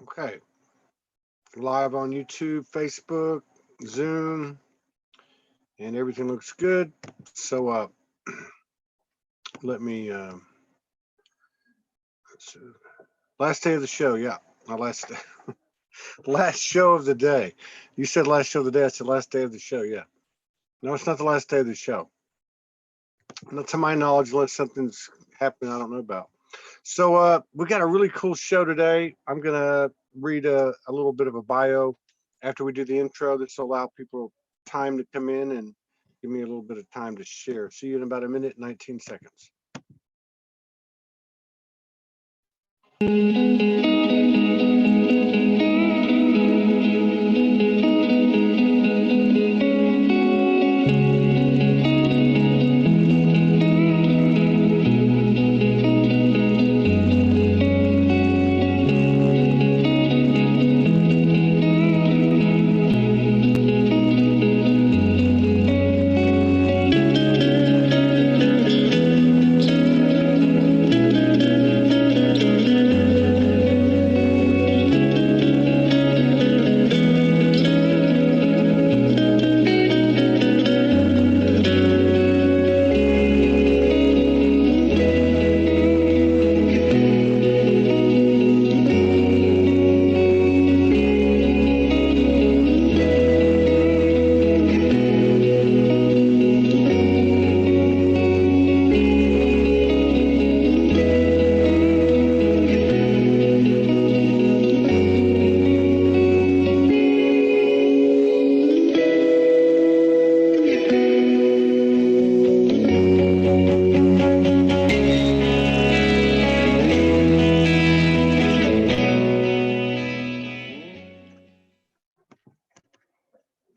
Okay. Live on YouTube, Facebook, Zoom, and everything looks good. So let me let's see. Last day of the show, yeah. My last last show of the day. You said last show of the day, I said last day of the show, yeah. No, it's not the last day of the show. Not to my knowledge, unless something's happening I don't know about. So we got a really cool show today. I'm gonna read a little bit of a bio after we do the intro. This will allow people time to come in and give me a little bit of time to share. See you in about a minute and 19 seconds.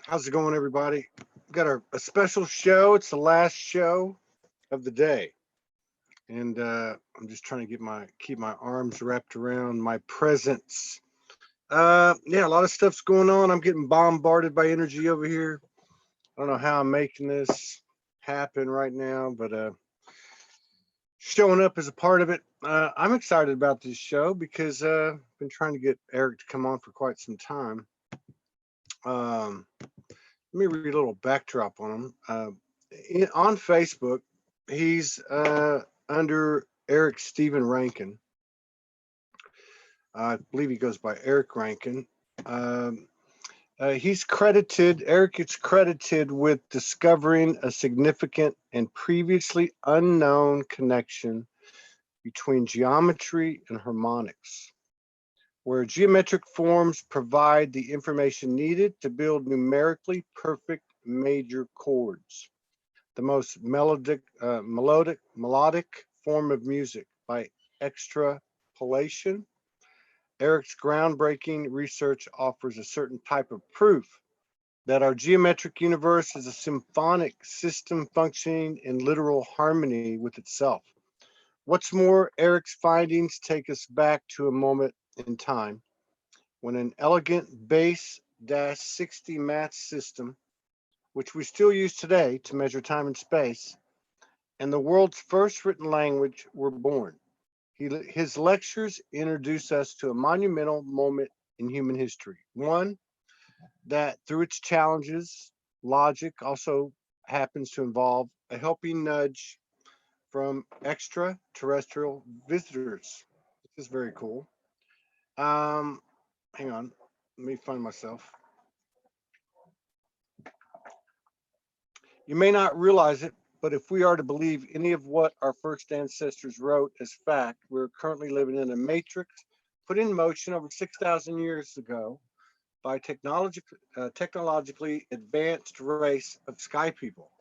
How's it going, everybody? We've got a special show. It's the last show of the day, and I'm just trying to keep my arms wrapped around my presence. Yeah, a lot of stuff's going on. I'm getting bombarded by energy over here. I don't know how I'm making this happen right now, but showing up as a part of it. I'm excited about this show because I've been trying to get Eric to come on for quite some time. Let me read a little backdrop on him. On Facebook, he's under Eric Stephen Rankin. I believe he goes by Eric Rankin. Eric gets credited with discovering a significant and previously unknown connection between geometry and harmonics, where geometric forms provide the information needed to build numerically perfect major chords, the most melodic form of music by extrapolation. Eric's groundbreaking research offers a certain type of proof that our geometric universe is a symphonic system functioning in literal harmony with itself. What's more, Eric's findings take us back to a moment in time when an elegant base-60 math system, which we still use today to measure time and space, and the world's first written language were born. His lectures introduce us to a monumental moment in human history, one that, through its challenges, logic also happens to involve a helping nudge from extraterrestrial visitors. This is very cool. Hang on, let me find myself. You may not realize it, but if we are to believe any of what our first ancestors wrote as fact, we're currently living in a matrix put in motion over 6,000 years ago by technologically advanced race of sky people.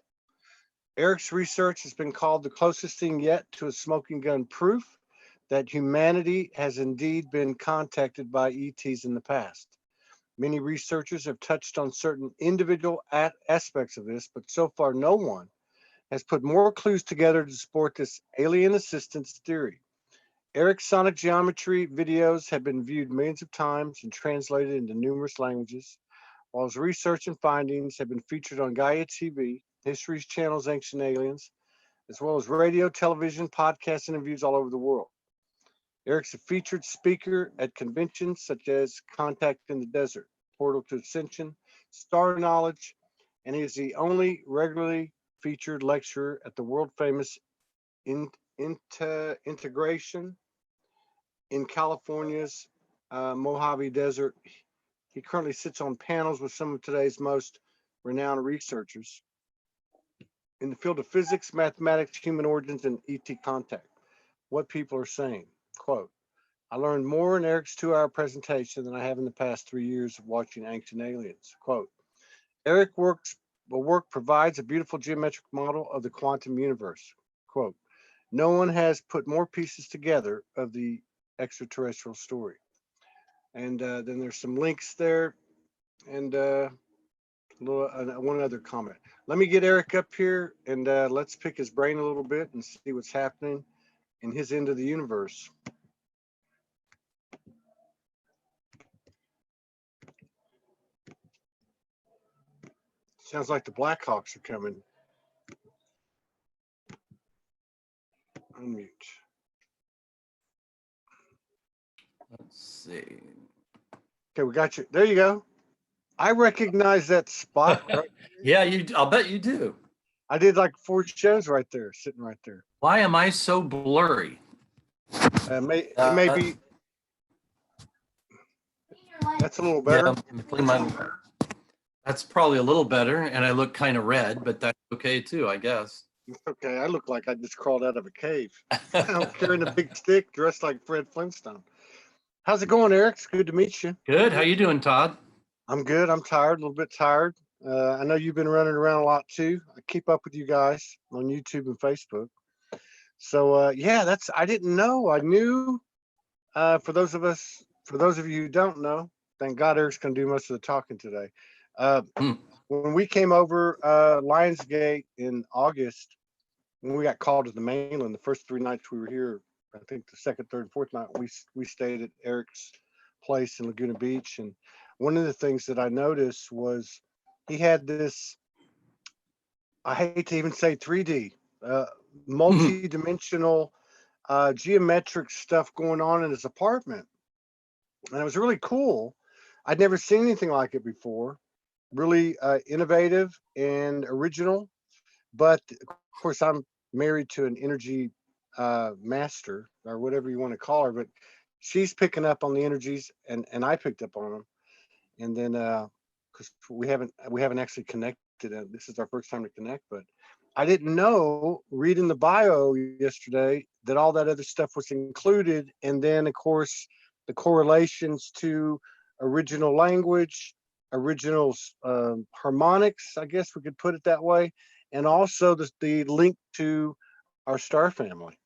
Eric's research has been called the closest thing yet to a smoking gun proof that humanity has indeed been contacted by ETs in the past. Many researchers have touched on certain individual aspects of this, but so far no one has put more clues together to support this alien assistance theory. Eric's sonic geometry videos have been viewed millions of times and translated into numerous languages, while his research and findings have been featured on Gaia TV, History Channel's Ancient Aliens, as well as radio, television, podcasts, and interviews all over the world. Eric's a featured speaker at conventions such as Contact in the Desert, Portal to Ascension, Star Knowledge, and he is the only regularly featured lecturer at the world famous Integration in California's Mojave Desert. He currently sits on panels with some of today's most renowned researchers in the field of physics, mathematics, human origins, and ET contact. What people are saying. Quote, I learned more in Eric's 2-hour presentation than I have in the past 3 years of watching Ancient Aliens. Quote, Eric work provides a beautiful geometric model of the quantum universe. Quote, no one has put more pieces together of the extraterrestrial story. And then there's some links there and one other comment. Let me get Eric up here and let's pick his brain a little bit and see what's happening in his end of the universe. Sounds like the Blackhawks are coming. Unmute. Let's see. Okay, we got you. There you go. I recognize that spot. Right? Yeah, I'll bet you do. I did like 4 shows right there, sitting right there. Why am I so blurry? It may be. That's a little better. Yeah, that's probably a little better, and I look kind of red, but that's okay too, I guess. Okay, I look like I just crawled out of a cave. I'm carrying a big stick, dressed like Fred Flintstone. How's it going, Eric? It's good to meet you. Good. How you doing, Todd? I'm good. I'm tired, a little bit tired. I know you've been running around a lot too. I keep up with you guys on YouTube and Facebook. So yeah, I didn't know. I knew. For those of you who don't know, thank God Eric's going to do most of the talking today. When we came over Lionsgate in August, when we got called to the mainland, the first 3 nights we were here, I think the second, third, and fourth night, we stayed at Eric's place in Laguna Beach. And one of the things that I noticed was he had this, I hate to even say 3D, multi-dimensional geometric stuff going on in his apartment. And it was really cool. I'd never seen anything like it before. Really innovative and original. But of course, I'm married to an energy master or whatever you want to call her, but she's picking up on the energies and I picked up on them. And then because we haven't actually connected. This is our first time to connect, but I didn't know, reading the bio yesterday, that all that other stuff was included. And then of course the correlations to original language, original harmonics, I guess we could put it that way, and also the link to our star family.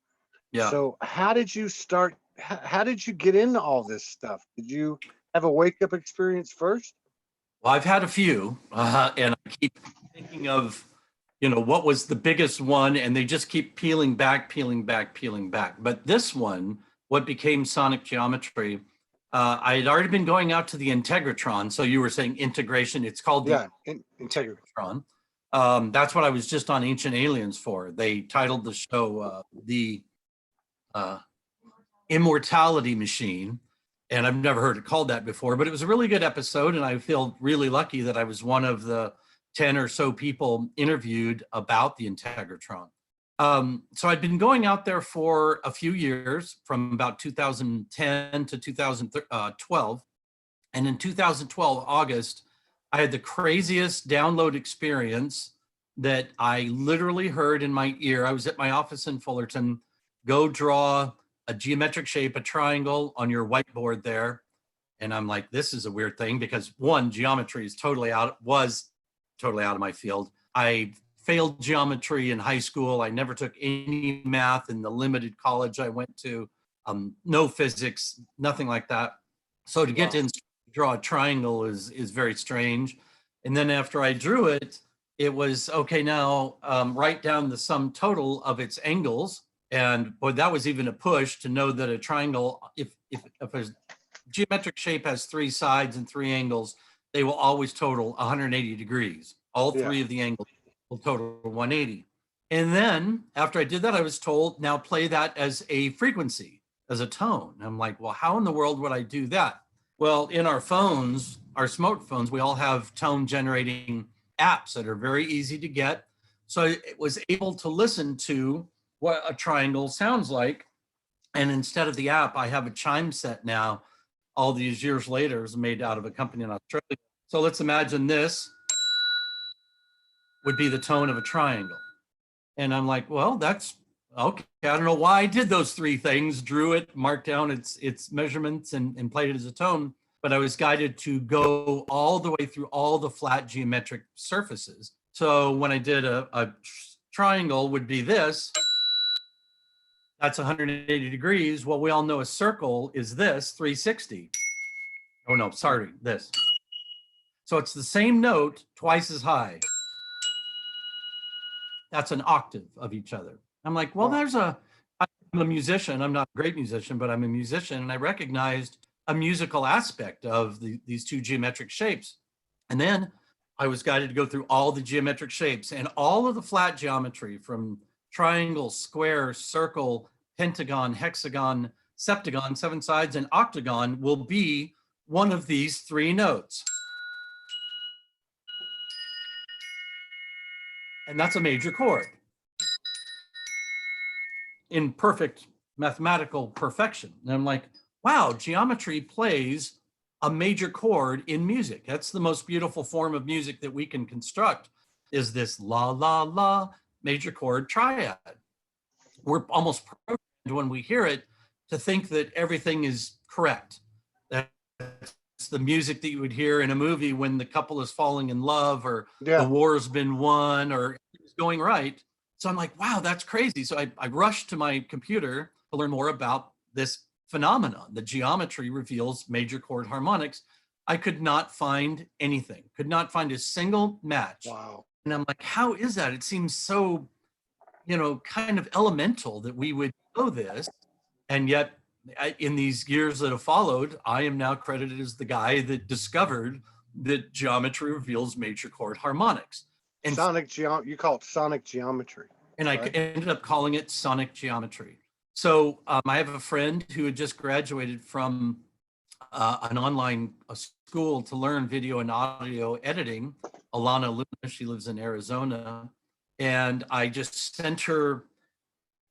Yeah. So how did you start? How did you get into all this stuff? Did you have a wake-up experience first? Well, I've had a few, and I keep thinking of, what was the biggest one, and they just keep peeling back. But this one, what became sonic geometry, I had already been going out to the Integratron. So you were saying integration. It's called the Integratron. That's what I was just on Ancient Aliens for. They titled the show the Immortality Machine. And I've never heard it called that before, but it was a really good episode. And I feel really lucky that I was one of the 10 or so people interviewed about the Integratron. So I'd been going out there for a few years, from about 2010 to 2012. And in 2012, August, I had the craziest download experience that I literally heard in my ear. I was at my office in Fullerton. Go draw a geometric shape, a triangle on your whiteboard there. And I'm like, this is a weird thing, because one, geometry was totally out of my field. I failed geometry in high school. I never took any math in the limited college I went to. No physics, nothing like that. So to get to draw a triangle is very strange. And then after I drew it, it was, okay, now write down the sum total of its angles. And boy, that was even a push to know that a triangle, if a geometric shape has 3 sides and 3 angles, they will always total 180 degrees. All 3 of the angles will total 180. And then after I did that, I was told, now play that as a frequency, as a tone. I'm like, well, how in the world would I do that? Well, in our phones, our smartphones, we all have tone generating apps that are very easy to get. So I was able to listen to what a triangle sounds like. And instead of the app, I have a chime set now, all these years later, is made out of a company in Australia. So let's imagine this would be the tone of a triangle. And I'm like, well, that's okay. I don't know why I did those three things, drew it, marked down its measurements and played it as a tone. But I was guided to go all the way through all the flat geometric surfaces. So when I did a triangle would be this, that's 180 degrees. Well, we all know a circle is this, 360. Oh no, sorry, this. So it's the same note twice as high. That's an octave of each other. I'm like, well, I'm a musician. I'm not a great musician, but I'm a musician. And I recognized a musical aspect of these two geometric shapes. And then I was guided to go through all the geometric shapes and all of the flat geometry from triangle, square, circle, pentagon, hexagon, septagon, 7 sides, and octagon will be one of these 3 notes. And that's a major chord in perfect mathematical perfection. And I'm like, wow, geometry plays a major chord in music. That's the most beautiful form of music that we can construct, is this la, la, la major chord triad. We're almost programmed when we hear it to think that everything is correct. That's the music that you would hear in a movie when the couple is falling in love, or the war's been won, or it's going right. So I'm like, wow, that's crazy. So I rushed to my computer to learn more about this phenomenon. The geometry reveals major chord harmonics. I could not find anything, could not find a single match. Wow. And I'm like, how is that? It seems so, kind of elemental that we would know this. And yet, in these years that have followed, I am now credited as the guy that discovered that geometry reveals major chord harmonics. And you call it sonic geometry. And right? I ended up calling it sonic geometry. So I have a friend who had just graduated from an online school to learn video and audio editing, Alana Luna. She lives in Arizona. And I just sent her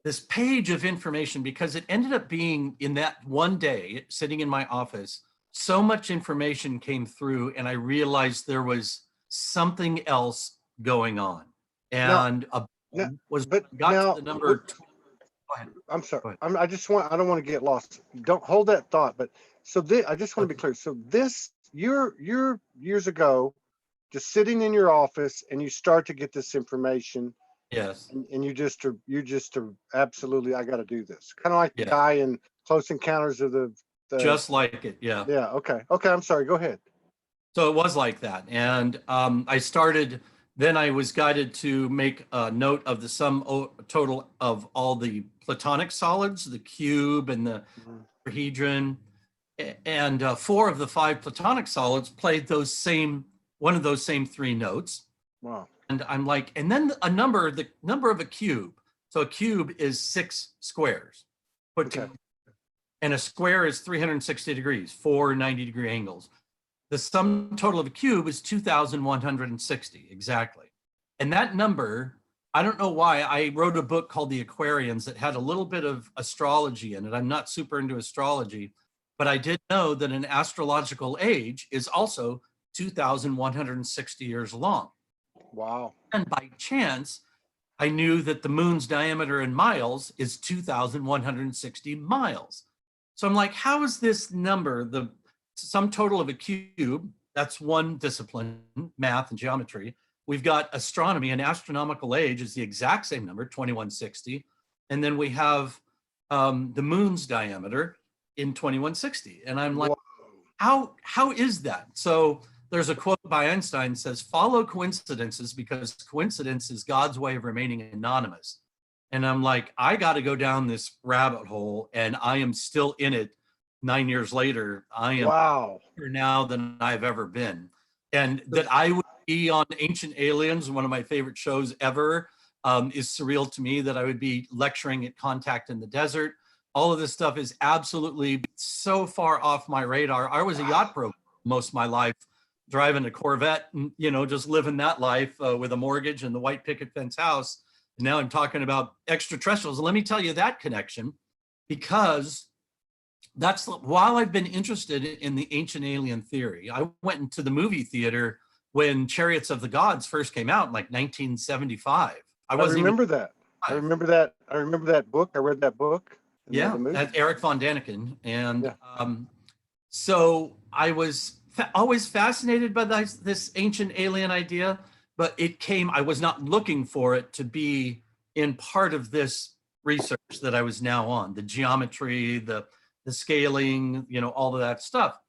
this page of information because it ended up being, in that one day, sitting in my office, so much information came through and I realized there was something else going on. And got to the number. Go ahead. I'm sorry. I don't want to get lost. Don't hold that thought. But so I just want to be clear. So you're years ago, just sitting in your office and you start to get this information. Yes. And you just are absolutely, I got to do this. Kind of like the guy in Close Encounters of the. Just like it. Yeah. Yeah. Okay. I'm sorry. Go ahead. So it was like that. And then I was guided to make a note of the sum total of all the platonic solids, the cube and the tetrahedron. And 4 of the 5 platonic solids played one of those same 3 notes. Wow. And I'm like, and then the number of a cube. So a cube is 6 squares put together. And a square is 360 degrees, 4 90-degree angles. The sum total of a cube is 2,160, exactly. And that number, I don't know why, I wrote a book called The Aquarians that had a little bit of astrology in it. I'm not super into astrology, but I did know that an astrological age is also 2,160 years long. Wow. And by chance, I knew that the moon's diameter in miles is 2,160 miles. So I'm like, how is this number, the sum total of a cube, that's one discipline, math and geometry. We've got astronomy, and astronomical age is the exact same number, 2160. And then we have the moon's diameter in 2160. And I'm like, how is that? So there's a quote by Einstein says, follow coincidences because coincidence is God's way of remaining anonymous. And I'm like, I got to go down this rabbit hole, and I am still in it 9 years later. I am here now than I've ever been. And that I would be on Ancient Aliens, one of my favorite shows ever, is surreal to me. That I would be lecturing at Contact in the Desert, all of this stuff is absolutely so far off my radar. I was a yacht broker most of my life, driving a Corvette and, just living that life with a mortgage and the white picket fence house. And now I'm talking about extraterrestrials. And let me tell you that connection, because while I've been interested in the ancient alien theory, I went into the movie theater when Chariots of the Gods first came out in like 1975. I remember that. I remember that book. I read that book. Yeah, that's Eric von Daniken. And so I was always fascinated by this ancient alien idea, but I was not looking for it to be in part of this research that I was now on, the geometry, the scaling, all of that stuff.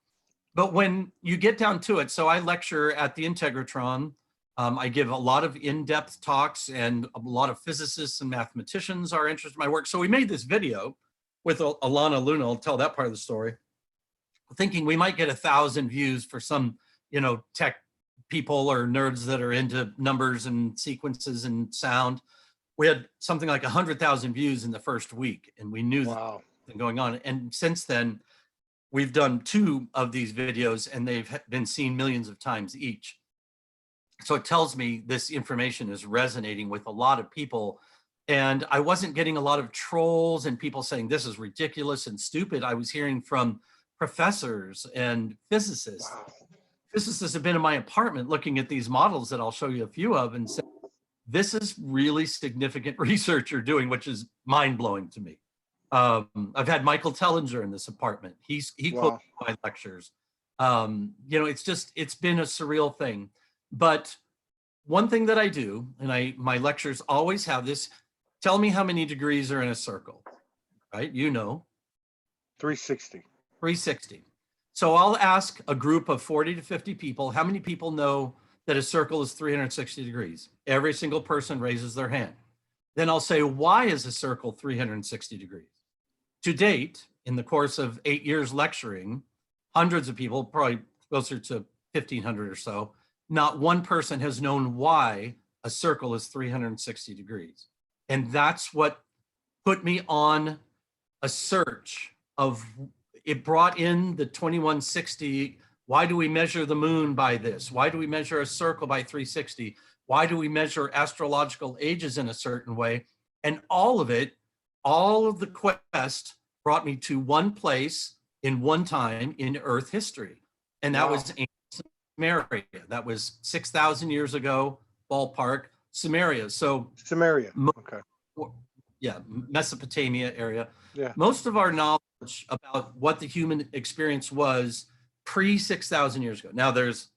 But when you get down to it, so I lecture at the Integratron. I give a lot of in-depth talks, and a lot of physicists and mathematicians are interested in my work. So we made this video with Alana Luna. I'll tell that part of the story, thinking we might get 1,000 views for some, tech people or nerds that are into numbers and sequences and sound. We had something like 100,000 views in the first week, and we knew wow. Something going on. And since then, we've done 2 of these videos, and they've been seen millions of times each. So it tells me this information is resonating with a lot of people. And I wasn't getting a lot of trolls and people saying this is ridiculous and stupid. I was hearing from professors and physicists. Wow. Physicists have been in my apartment looking at these models that I'll show you a few of and say, this is really significant research you're doing, which is mind-blowing to me. I've had Michael Tellinger in this apartment. He quotes my lectures. It's been a surreal thing. But one thing that I do, and my lectures always have this, tell me how many degrees are in a circle, right? 360. 360. So I'll ask a group of 40 to 50 people, how many people know that a circle is 360 degrees? Every single person raises their hand. Then I'll say, why is a circle 360 degrees? To date, in the course of 8 years lecturing, hundreds of people, probably closer to 1,500 or so, not one person has known why a circle is 360 degrees. And that's what put me on a search of, it brought in the 2160. Why do we measure the moon by this? Why do we measure a circle by 360? Why do we measure astrological ages in a certain way? And all of the quest brought me to one place in one time in Earth history. And that was Sumeria. That was 6,000 years ago, ballpark, Sumeria. So Sumeria, okay. Yeah, Mesopotamia area. Yeah. Most of our knowledge about what the human experience was pre 6,000 years ago. Now there's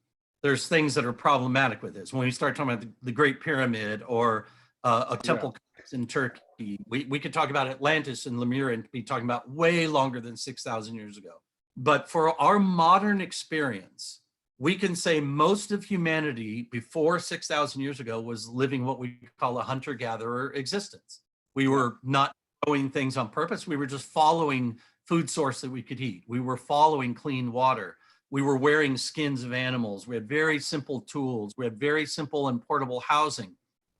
things that are problematic with this. When we start talking about the Great Pyramid or a temple in Turkey, we could talk about Atlantis and Lemuria and be talking about way longer than 6,000 years ago. But for our modern experience, we can say most of humanity before 6,000 years ago was living what we call a hunter-gatherer existence. We were not growing things on purpose. We were just following food source that we could eat. We were following clean water. We were wearing skins of animals. We had very simple tools. We had very simple and portable housing.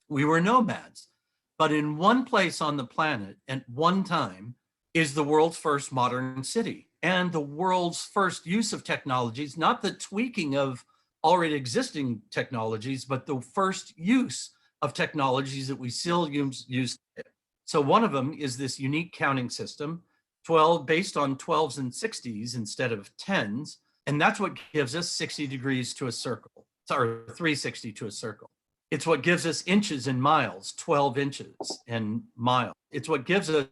We were nomads. But in one place on the planet at one time is the world's first modern city and the world's first use of technologies, not the tweaking of already existing technologies, but the first use of technologies that we still use today. So one of them is this unique counting system, based on 12s and 60s instead of 10s. And that's what gives us 60 degrees to a circle, or 360 to a circle. It's what gives us inches and miles, 12 inches and miles. It's what gives us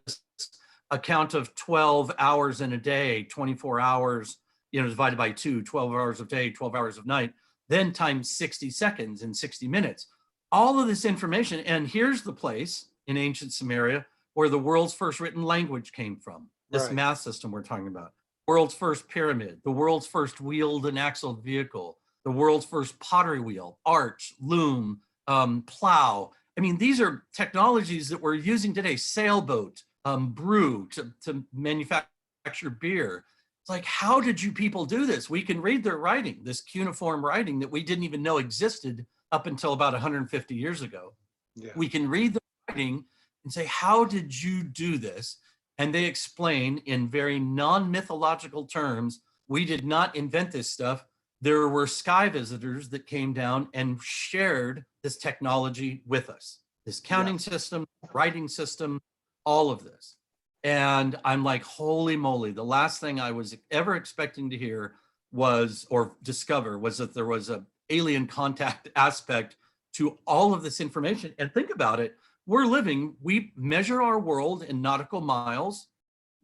a count of 12 hours in a day, 24 hours, divided by 2, 12 hours of day, 12 hours of night, then times 60 seconds and 60 minutes. All of this information, and here's the place in ancient Sumeria where the world's first written language came from, this math system we're talking about. World's first pyramid, the world's first wheeled and axled vehicle, the world's first pottery wheel, arch, loom, plow. I mean, these are technologies that we're using today, sailboat, brew to manufacture beer. It's like, how did you people do this? We can read their writing, this cuneiform writing that we didn't even know existed up until about 150 years ago. Yeah. We can read the writing and say, how did you do this? and they explain in very non-mythological terms, we did not invent this stuff. There were sky visitors that came down and shared this technology with us, this counting system, writing system, all of this. And I'm like, holy moly, the last thing I was ever expecting to hear was, or discover, was that there was a alien contact aspect to all of this information. And think about it, we measure our world in nautical miles,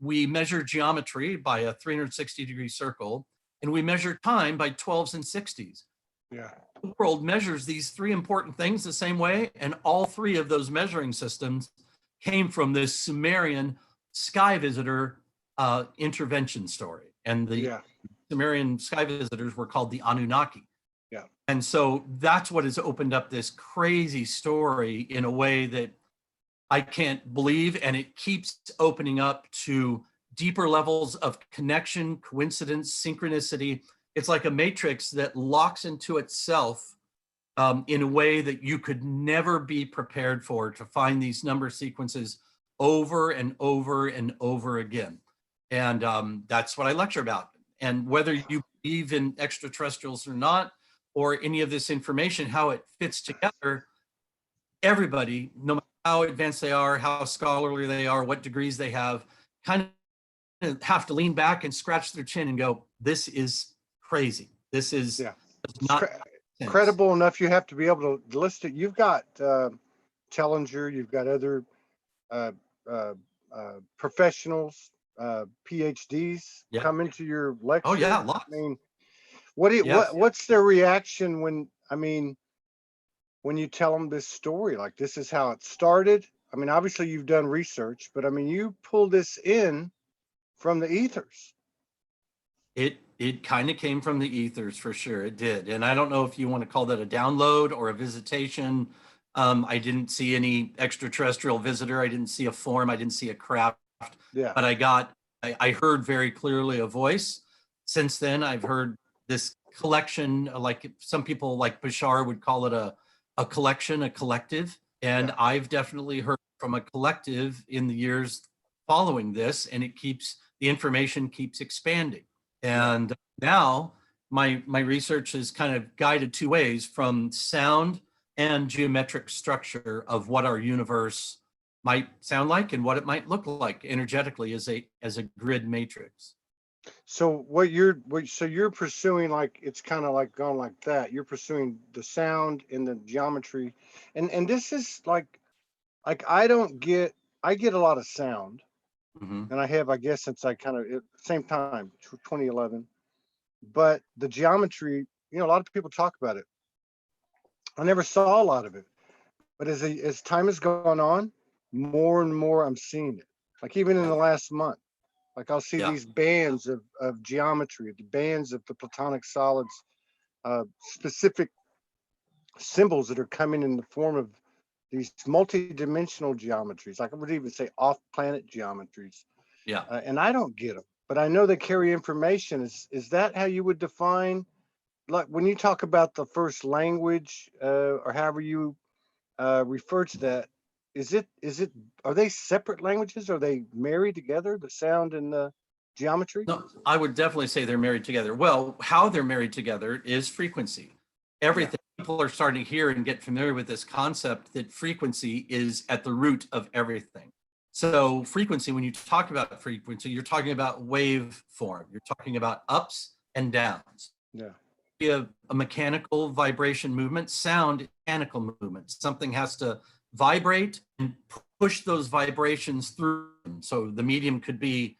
we measure geometry by a 360-degree circle, and we measure time by 12s and 60s. Yeah. The world measures these three important things the same way, and all three of those measuring systems came from this Sumerian sky visitor intervention story. And the Sumerian sky visitors were called the Anunnaki. Yeah. And so that's what has opened up this crazy story in a way that I can't believe, and it keeps opening up to deeper levels of connection, coincidence, synchronicity. It's like a matrix that locks into itself in a way that you could never be prepared for, to find these number sequences over and over and over again. And that's what I lecture about. And whether you believe in extraterrestrials or not, or any of this information, how it fits together, everybody, no matter how advanced they are, how scholarly they are, what degrees they have, kind of have to lean back and scratch their chin and go, this is crazy. This is not credible enough. You have to be able to list it. You've got Challenger, you've got other professionals, PhDs come into your lecture. Oh yeah, lots. I mean, what's their reaction when you tell them this story? Like, this is how it started. I mean, obviously you've done research, but I mean, you pull this in from the ethers. It kind of came from the ethers, for sure. It did. And I don't know if you want to call that a download or a visitation. I didn't see any extraterrestrial visitor. I didn't see a form. I didn't see a craft. Yeah. But I heard very clearly a voice. Since then, I've heard this collection, like some people like Bashar would call it a collection, a collective. And I've definitely heard from a collective in the years following this, and the information keeps expanding. And now my research is kind of guided two ways, from sound and geometric structure of what our universe might sound like and what it might look like energetically as a grid matrix. So you're pursuing, like, it's kind of like gone like that. You're pursuing the sound and the geometry, and this is like I get a lot of sound. Mm-hmm. And I have, I guess, since I kind of same time, 2011. But the geometry, a lot of people talk about it. I never saw a lot of it, but as time has gone on, more and more I'm seeing it. Like even in the last month, like I'll see these bands of geometry, the bands of the platonic solids, specific symbols that are coming in the form of these multi-dimensional geometries. Like I would even say off-planet geometries. Yeah. And I don't get them, but I know they carry information. Is that how you would define, like when you talk about the first language, or however you refer to that? Are they separate languages? Are they married together, the sound and the geometry? No, I would definitely say they're married together. Well, how they're married together is frequency. Everything. People are starting to hear and get familiar with this concept that frequency is at the root of everything. So frequency, when you talk about frequency, you're talking about wave form. You're talking about ups and downs. Yeah. You have a mechanical vibration movement, sound, mechanical movement. Something has to vibrate and push those vibrations through. So the medium could be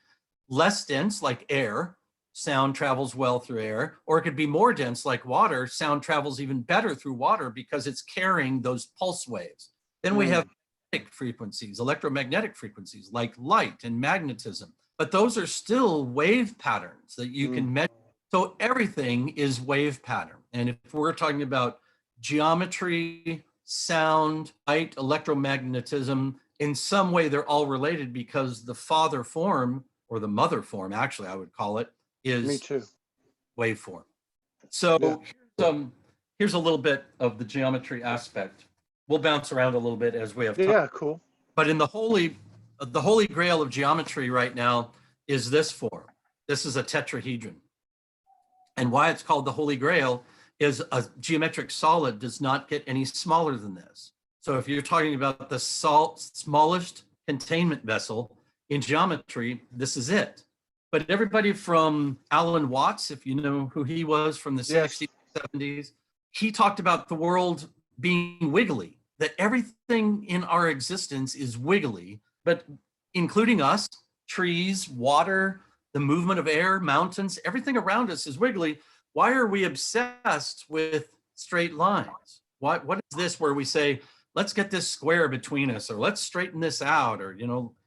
less dense, like air. Sound travels well through air, or it could be more dense like water. Sound travels even better through water because it's carrying those pulse waves. Then we have frequencies, electromagnetic frequencies like light and magnetism, but those are still wave patterns that you can measure. So everything is wave pattern. And if we're talking about geometry, sound, light, electromagnetism, in some way they're all related, because the father form, or the mother form, actually I would call it, is Me too. waveform. So here's a little bit of the geometry aspect. We'll bounce around a little bit as we have time. Yeah, cool. But in the holy the holy grail of geometry right now is this form. This is a tetrahedron. And why it's called the holy grail is a geometric solid does not get any smaller than this. So if you're talking about the smallest containment vessel in geometry, this is it. But everybody from Alan Watts, if you know who he was from the Yes. 60s, 70s, he talked about the world being wiggly, that everything in our existence is wiggly, but including us, trees, water, the movement of air, mountains, everything around us is wiggly. Why are we obsessed with straight lines? What is this where we say, let's get this square between us, or let's straighten this out, or,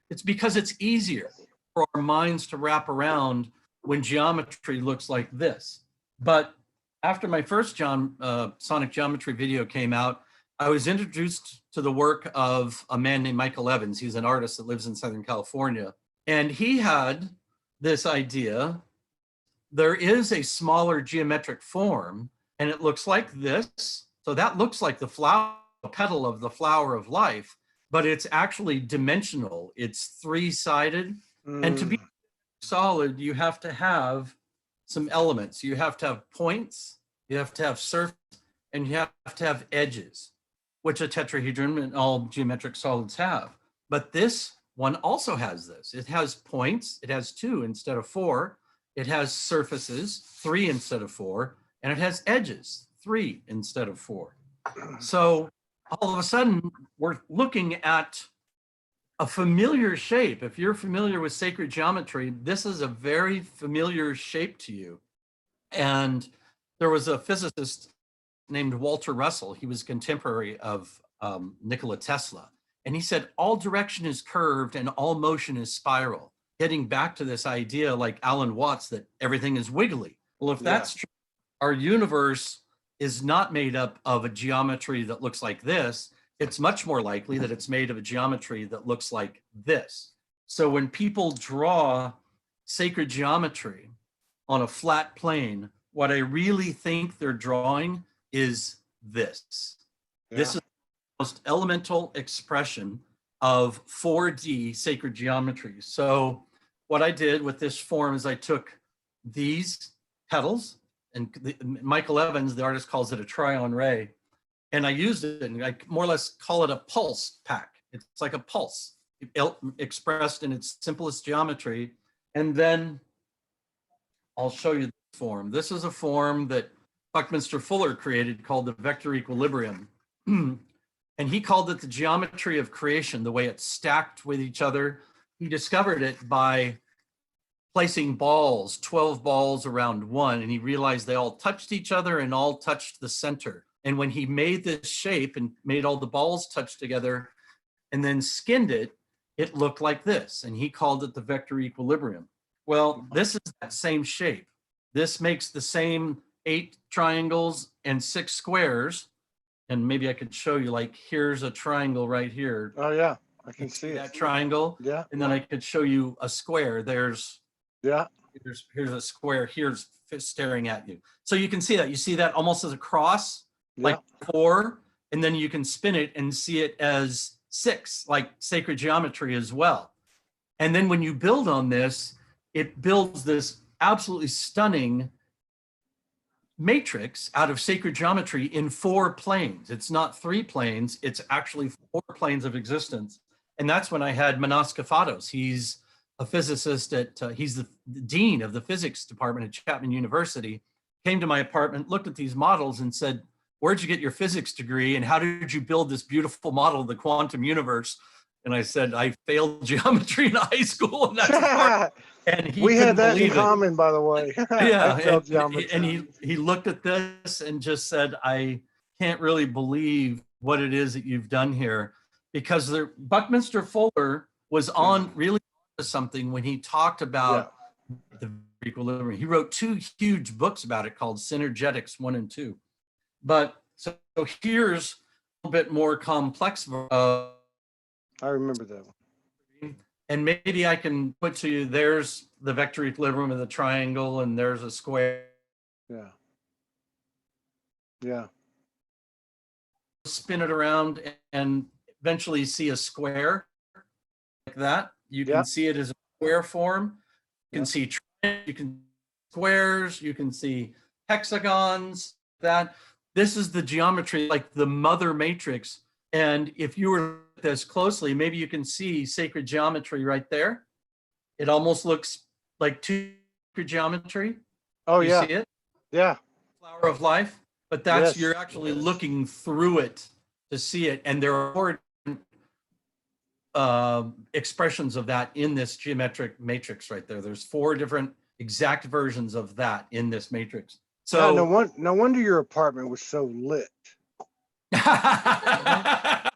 it's because it's easier for our minds to wrap around when geometry looks like this. But after my first sonic geometry video came out, I was introduced to the work of a man named Michael Evans. He's an artist that lives in Southern California. And he had this idea. There is a smaller geometric form, and it looks like this. So that looks like the flower petal of the flower of life, but it's actually dimensional. It's three-sided. And to be solid, you have to have some elements. You have to have points, you have to have surface, and you have to have edges, which a tetrahedron and all geometric solids have. But this one also has this. It has points, it has 2 instead of 4. It has surfaces, 3 instead of 4, and it has edges, 3 instead of 4. So all of a sudden, we're looking at a familiar shape. If you're familiar with sacred geometry, this is a very familiar shape to you. And there was a physicist named Walter Russell. He was contemporary of Nikola Tesla. And he said, all direction is curved and all motion is spiral. Getting back to this idea, like Alan Watts, that everything is wiggly. Well, if that's true, our universe is not made up of a geometry that looks like this. It's much more likely that it's made of a geometry that looks like this. So when people draw sacred geometry on a flat plane, what I really think they're drawing is this. Yeah. This is the most elemental expression of 4D sacred geometry. So what I did with this form is I took these petals, and Michael Evans, the artist, calls it a trion ray. And I used it, and I more or less call it a pulse pack. It's like a pulse expressed in its simplest geometry. And then I'll show you the form. This is a form that Buckminster Fuller created called the vector equilibrium. And he called it the geometry of creation, the way it's stacked with each other. He discovered it by placing balls, 12 balls around one, and he realized they all touched each other and all touched the center. And when he made this shape and made all the balls touch together and then skinned it, it looked like this. And he called it the vector equilibrium. Well, this is that same shape. This makes the same 8 triangles and 6 squares. And maybe I could show you, like, here's a triangle right here. Oh, yeah, I can see it. That triangle. Yeah. And then I could show you a square. Here's a square. Here's staring at you. So you can see that. You see that almost as a cross, like 4, and then you can spin it and see it as 6, like sacred geometry as well. And then when you build on this, it builds this absolutely stunning matrix out of sacred geometry in 4 planes. It's not 3 planes, it's actually 4 planes of existence. And that's when I had Manas Kafatos. He's a physicist he's the dean of the physics department at Chapman University, came to my apartment, looked at these models and said, where'd you get your physics degree? And how did you build this beautiful model of the quantum universe? And I said, I failed geometry in high school. And that's and we had that in common, by the way. Yeah. And he looked at this and just said, I can't really believe what it is that you've done here. Because Buckminster Fuller was on really something when he talked about the equilibrium. He wrote 2 huge books about it called Synergetics 1 and 2. But so here's a little bit more complex. I remember that one. And maybe I can put to you, there's the vector equilibrium of the triangle, and there's a square. Yeah. Yeah. Spin it around and eventually see a square, that. You can Yep. see it as a square form. You can Yep. see triangles, you can squares, you can see hexagons. That this is the geometry, like the mother matrix. And if you were to look at this closely, maybe you can see sacred geometry right there. It almost looks like two sacred geometry. Oh, You yeah. see it? Yeah. Flower of life. But that's Yes. you're actually looking through it to see it. And there are expressions of that in this geometric matrix right there. There's 4 different exact versions of that in this matrix. Yeah, So no wonder your apartment was so lit. yeah,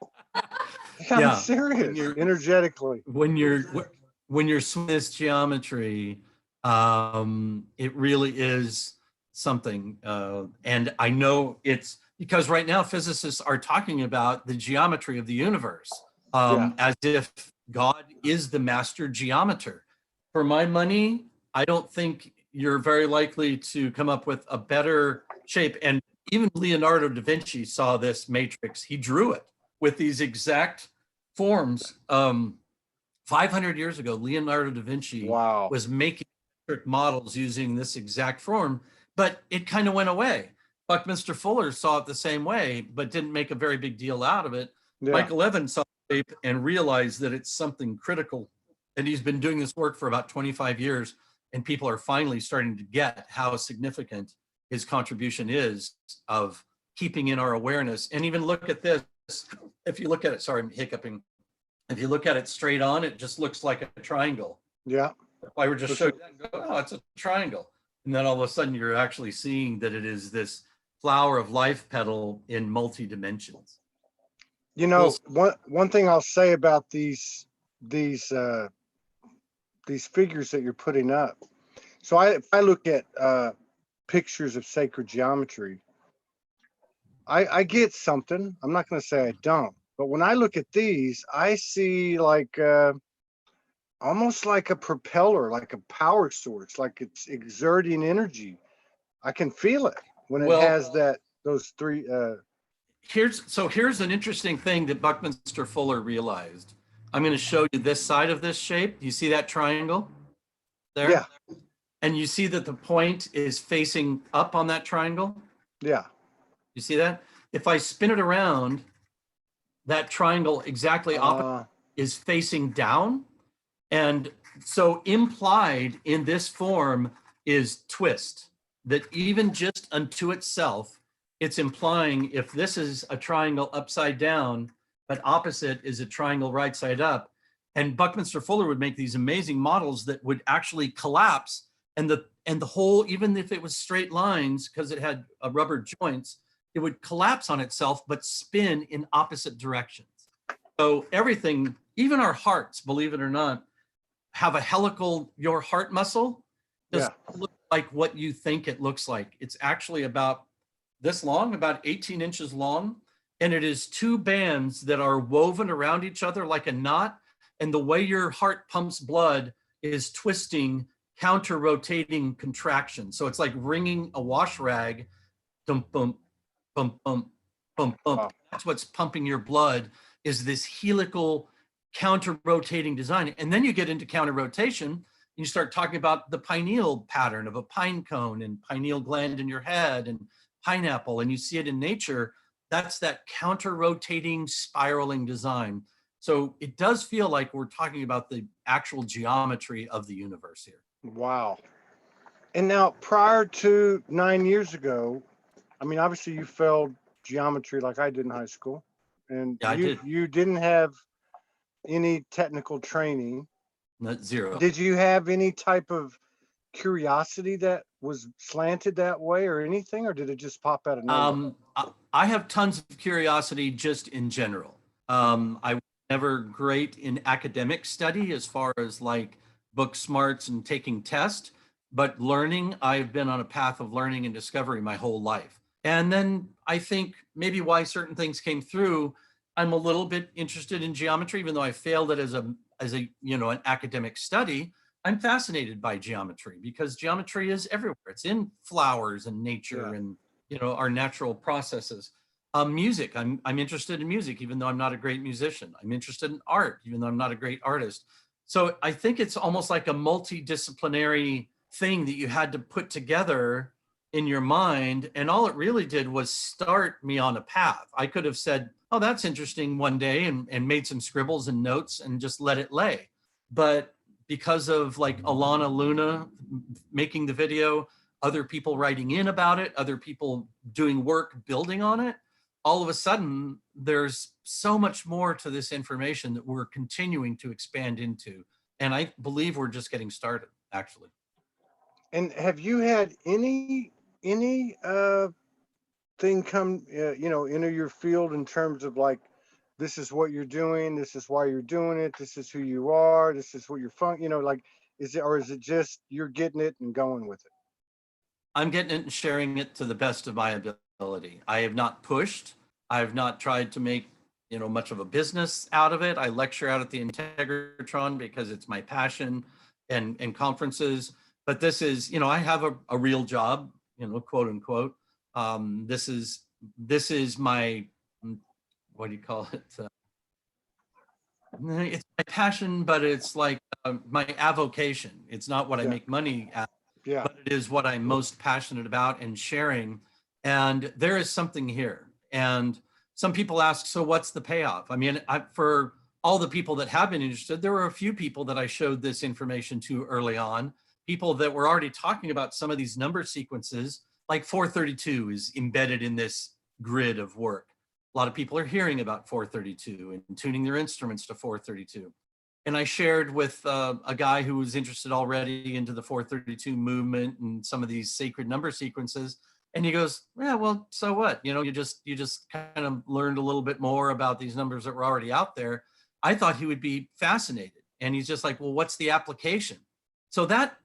I'm serious. Energetically. when you're swinging this geometry, it really is something. And I know it's because right now physicists are talking about the geometry of the universe, as if God is the master geometer. For my money, I don't think you're very likely to come up with a better shape. And even Leonardo da Vinci saw this matrix. He drew it with these exact forms. 500 years ago, Leonardo da Vinci Wow. was making models using this exact form, but it kind of went away. Buckminster Fuller saw it the same way, but didn't make a very big deal out of it. Yeah. Michael Evans saw the shape and realized that it's something critical. And he's been doing this work for about 25 years, and people are finally starting to get how significant his contribution is of keeping in our awareness. And even look at this. If you look at it, sorry, I'm hiccuping. If you look at it straight on, it just looks like a triangle. Yeah. If I were just showing that and go, oh, it's a triangle. And then all of a sudden you're actually seeing that it is this flower of life petal in multi dimensions. You know, one thing I'll say about these figures that you're putting up. So if I look at pictures of sacred geometry, I get something. I'm not going to say I don't, but when I look at these, I see like almost like a propeller, like a power source, like it's exerting energy. I can feel it when it has those 3. Here's an interesting thing that Buckminster Fuller realized. I'm going to show you this side of this shape. You see that triangle there? Yeah. And you see that the point is facing up on that triangle? Yeah. You see that? If I spin it around, that triangle exactly opposite is facing down. And so implied in this form is twist, that even just unto itself, it's implying if this is a triangle upside down, but opposite is a triangle right side up. And Buckminster Fuller would make these amazing models that would actually collapse, and the whole, even if it was straight lines, because it had rubber joints, it would collapse on itself, but spin in opposite directions. So everything, even our hearts, believe it or not, have a helical, your heart muscle doesn't look like what you think it looks like. It's actually about this long, about 18 inches long. And it is 2 bands that are woven around each other like a knot. And the way your heart pumps blood is twisting, counter-rotating contraction. So it's like wringing a wash rag, bump, bump, bump, bump, bump, bump. Wow. That's what's pumping your blood, is this helical counter-rotating design. And then you get into counter-rotation, you start talking about the pineal pattern of a pine cone and pineal gland in your head and pineapple, and you see it in nature. That's that counter-rotating spiraling design. So it does feel like we're talking about the actual geometry of the universe here. Wow. And now, prior to 9 years ago, I mean, obviously you failed geometry like I did in high school, and you didn't have any technical training. Not zero. Did you have any type of curiosity that was slanted that way or anything, or did it just pop out of nowhere? I have tons of curiosity just in general. I was never great in academic study as far as like book smarts and taking tests, but learning, I've been on a path of learning and discovery my whole life. And then I think maybe why certain things came through, I'm a little bit interested in geometry, even though I failed it as a an academic study. I'm fascinated by geometry because geometry is everywhere. It's in flowers and nature and our natural processes. Music. I'm interested in music, even though I'm not a great musician. I'm interested in art, even though I'm not a great artist. So I think it's almost like a multidisciplinary thing that you had to put together in your mind. And all it really did was start me on a path. I could have said, oh, that's interesting one day and made some scribbles and notes and just let it lay. But because of like Alana Luna making the video, other people writing in about it, other people doing work building on it, all of a sudden there's so much more to this information that we're continuing to expand into. And I believe we're just getting started, actually. And have you had any thing come enter your field in terms of like, this is what you're doing, this is why you're doing it, this is who you are, this is what you're like, is it just you're getting it and going with it? I'm getting it and sharing it to the best of my ability. I have not pushed. I have not tried to make, much of a business out of it. I lecture out at the Integratron because it's my passion and conferences. But this is, I have a real job, quote unquote. This is my, what do you call it? It's my passion, but it's like my avocation. It's not what I make money at. Yeah. But it is what I'm most passionate about and sharing. And there is something here. And some people ask, so what's the payoff? I mean, for all the people that have been interested, there were a few people that I showed this information to early on, people that were already talking about some of these number sequences, like 432 is embedded in this grid of work. A lot of people are hearing about 432 and tuning their instruments to 432. And I shared with a guy who was interested already into the 432 movement and some of these sacred number sequences. And he goes, yeah, well, so what? You just kind of learned a little bit more about these numbers that were already out there. I thought he would be fascinated. And he's just like, well, what's the application? So that,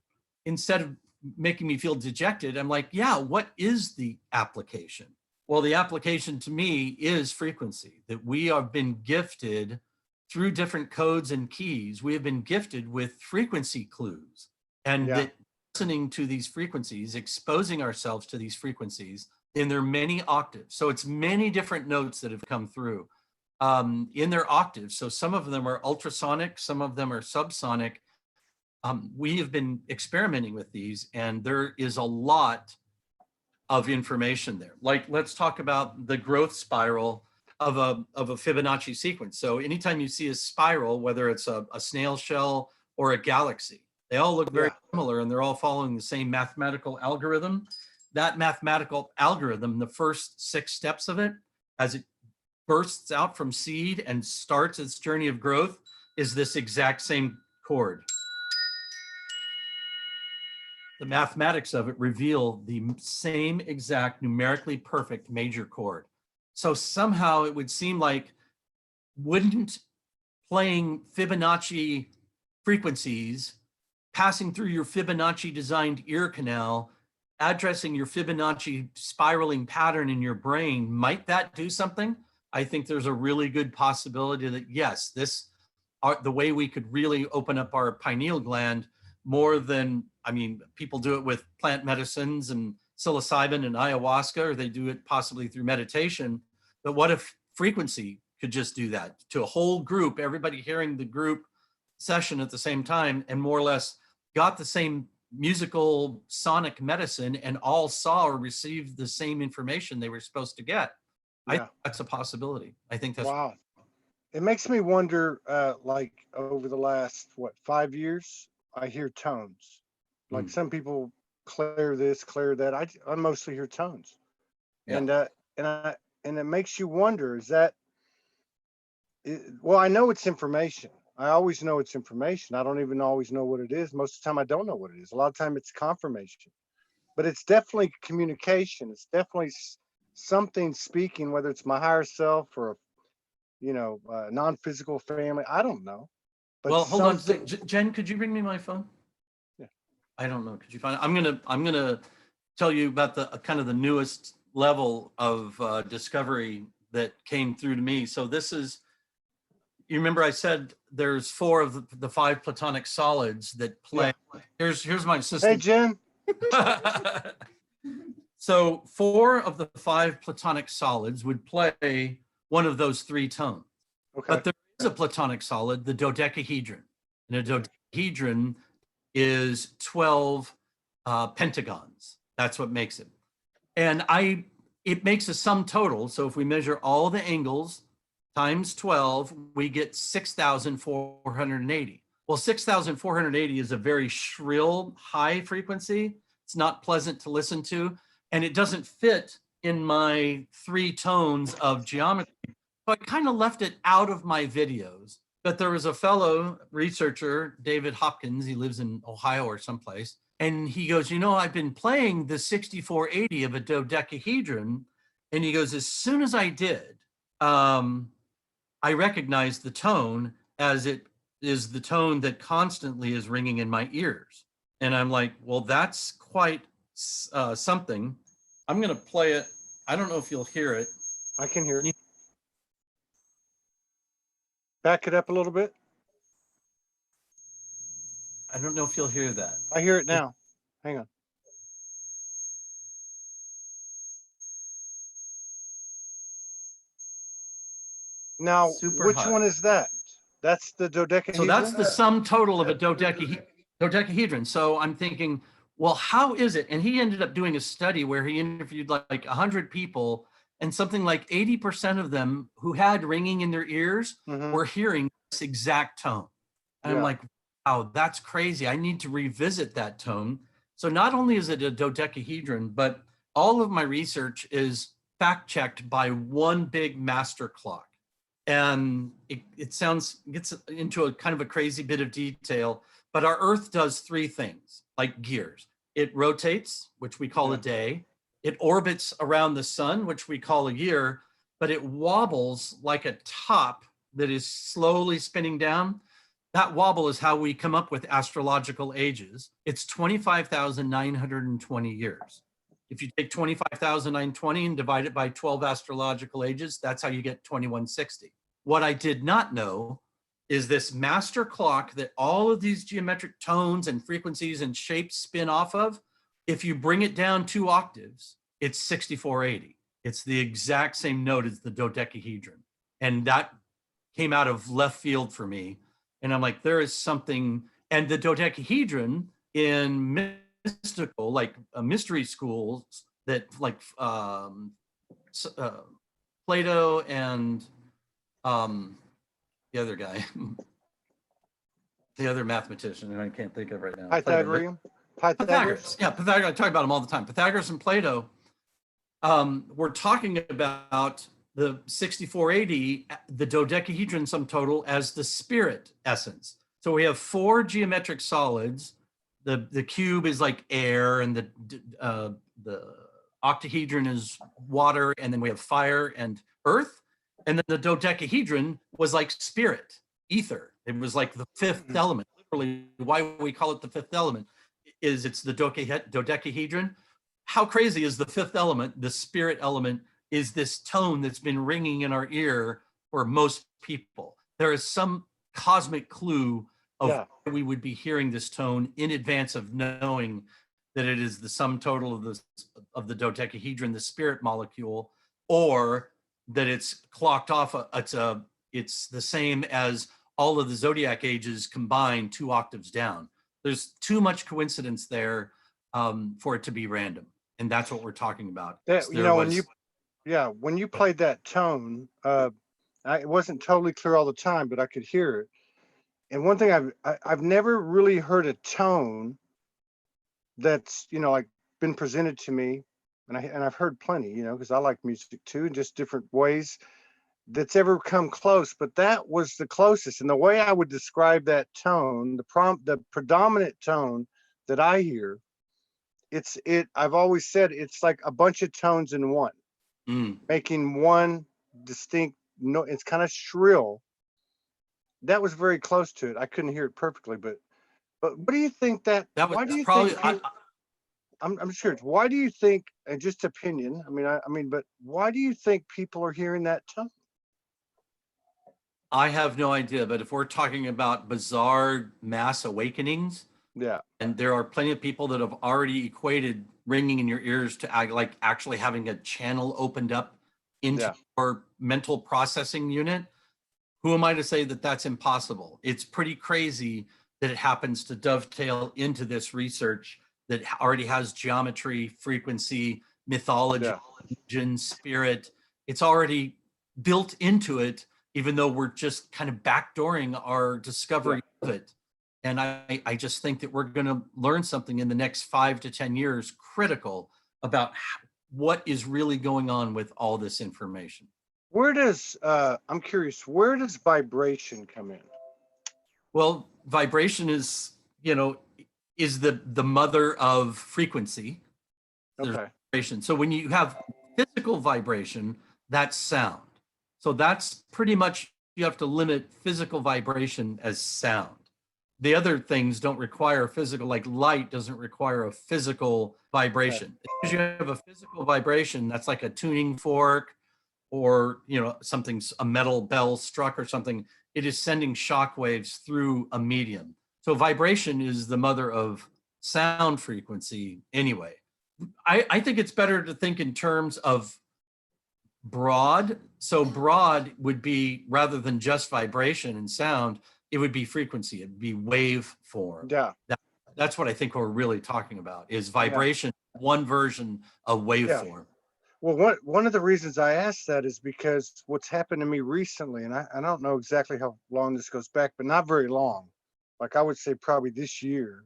instead of making me feel dejected, I'm like, yeah, what is the application? Well, the application to me is frequency, that we have been gifted through different codes and keys. We have been gifted with frequency clues, and that listening to these frequencies, exposing ourselves to these frequencies in their many octaves. So it's many different notes that have come through in their octaves. So some of them are ultrasonic, some of them are subsonic. We have been experimenting with these, and there is a lot of information there. Like, let's talk about the growth spiral of a Fibonacci sequence. So anytime you see a spiral, whether it's a snail shell or a galaxy, they all look very similar, and they're all following the same mathematical algorithm. That mathematical algorithm, the first 6 steps of it, as it bursts out from seed and starts its journey of growth, is this exact same chord. The mathematics of it reveal the same exact numerically perfect major chord. So somehow it would seem like, wouldn't playing Fibonacci frequencies, passing through your Fibonacci designed ear canal, addressing your Fibonacci spiraling pattern in your brain, might that do something? I think there's a really good possibility that yes, the way we could really open up our pineal gland more than, people do it with plant medicines and psilocybin and ayahuasca, or they do it possibly through meditation. But what if frequency could just do that to a whole group, everybody hearing the group session at the same time, and more or less got the same musical sonic medicine and all saw or received the same information they were supposed to get? I think that's a possibility. I think that's wow. It makes me wonder, like over the last 5 years, I hear tones. Like some people clear this, clear that. I mostly hear tones, and it makes you wonder: is that? Well, I know it's information. I always know it's information. I don't even always know what it is. Most of the time, I don't know what it is. A lot of time, it's confirmation, but it's definitely communication. It's definitely something speaking, whether it's my higher self or non-physical family. I don't know. But well, hold on, Jen. Could you bring me my phone? Yeah. I don't know. Could you find it? I'm gonna tell you about the kind of the newest level of discovery that came through to me. So this is, you remember I said there's 4 of the 5 platonic solids that play. Yeah. Here's my system. Hey, Jen. So 4 of the 5 platonic solids would play one of those 3 tones. Okay. But there is a platonic solid, the dodecahedron. And a dodecahedron is 12 pentagons. That's what makes it. And it makes a sum total. So if we measure all the angles times 12, we get 6,480. Well, 6,480 is a very shrill, high frequency. It's not pleasant to listen to, and it doesn't fit in my 3 tones of geometry. So I kind of left it out of my videos. But there was a fellow researcher, David Hopkins, he lives in Ohio or someplace, and he goes, I've been playing the 6480 of a dodecahedron. And he goes, as soon as I did, I recognized the tone as it is the tone that constantly is ringing in my ears. And I'm like, well, that's quite something. I'm going to play it. I don't know if you'll hear it. I can hear it. Back it up a little bit. I don't know if you'll hear that. I hear it now. Hang on. Now, Super which high. one is that? That's the dodecahedron? So that's the sum total of a dodecahedron. So I'm thinking, well, how is it? And he ended up doing a study where he interviewed like 100 people, and something like 80% of them who had ringing in their ears were hearing this exact tone. And I'm like, wow, that's crazy. I need to revisit that tone. So not only is it a dodecahedron, but all of my research is fact-checked by one big master clock. And it gets into a kind of a crazy bit of detail, but our Earth does 3 things, like gears. It rotates, which we call a day. It orbits around the sun, which we call a year, but it wobbles like a top that is slowly spinning down. That wobble is how we come up with astrological ages. It's 25,920 years. If you take 25,920 and divide it by 12 astrological ages, that's how you get 2160. What I did not know is this master clock that all of these geometric tones and frequencies and shapes spin off of. If you bring it down 2 octaves, it's 6480. It's the exact same note as the dodecahedron. And that came out of left field for me. And I'm like, there is something, and the dodecahedron in mystical, like mystery schools that like Plato and the other guy, the other mathematician, and I can't think of right now. Pythagorean? Pythagoras. Yeah, Pythagoras. I talk about him all the time. Pythagoras and Plato were talking about the 6480, the dodecahedron sum total, as the spirit essence. So we have 4 geometric solids. The cube is like air, and the octahedron is water, and then we have fire and earth. And then the dodecahedron was like spirit, ether. It was like the 5th element. Literally, why we call it the 5th element is it's the dodecahedron. How crazy is the 5th element, the spirit element, is this tone that's been ringing in our ear for most people. There is some cosmic clue of why we would be hearing this tone in advance of knowing that it is the sum total of the dodecahedron, the spirit molecule, or that it's clocked off. It's the same as all of the zodiac ages combined 2 octaves down. There's too much coincidence there for it to be random, and that's what we're talking about. When you played that tone, it wasn't totally clear all the time, but I could hear it. And one thing I've never really heard a tone that's like been presented to me, and I've heard plenty, because I like music too, in just different ways, that's ever come close. But that was the closest. And the way I would describe that tone, the predominant tone that I hear, I've always said it's like a bunch of tones in one, making one distinct note. It's kind of shrill. That was very close to it. I couldn't hear it perfectly, but what do you think that was why do you probably think I'm just curious, why do you think, and just opinion, but why do you think people are hearing that tone? I have no idea, but if we're talking about bizarre mass awakenings, Yeah, and there are plenty of people that have already equated ringing in your ears to like actually having a channel opened up into Yeah. your mental processing unit, who am I to say that that's impossible? It's pretty crazy that it happens to dovetail into this research that already has geometry, frequency, mythology, Yeah. religion, spirit. It's already built into it, even though we're just kind of backdooring our discovery of it. And I just think that we're going to learn something in the next 5 to 10 years critical about what is really going on with all this information. Where does I'm curious, where does vibration come in? Well, vibration is, is the mother of frequency. There's Okay. vibration. So when you have physical vibration, that's sound. So that's pretty much, you have to limit physical vibration as sound. The other things don't require physical, like light doesn't require a physical vibration. As you have a physical vibration, that's like a tuning fork, or something's a metal bell struck or something. It is sending shock waves through a medium. So vibration is the mother of sound frequency anyway. I think it's better to think in terms of broad. So broad would be, rather than just vibration and sound, it would be frequency. It'd be wave form. Yeah. That's what I think we're really talking about, is vibration, one version of waveform. Well, one of the reasons I asked that is because what's happened to me recently, and I don't know exactly how long this goes back, but not very long. Like I would say probably this year,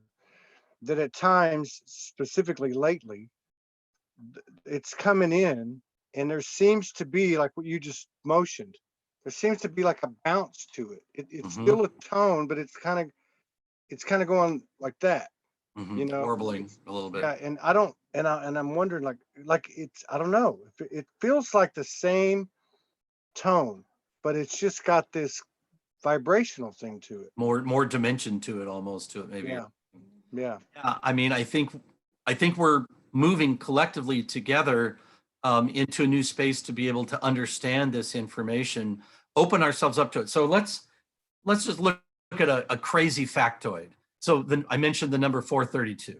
that at times, specifically lately, it's coming in and there seems to be, like what you just motioned, there seems to be like a bounce to it. It's still a tone, but it's kind of going like that. Warbling a little bit. Yeah, and I don't, and I'm wondering, like it's, I don't know, it feels like the same tone, but it's just got this vibrational thing to it. More dimension to it, almost, to it, maybe. Yeah. Yeah. I mean, I think we're moving collectively together into a new space to be able to understand this information, open ourselves up to it. So let's just look at a crazy factoid. So then I mentioned the number 432.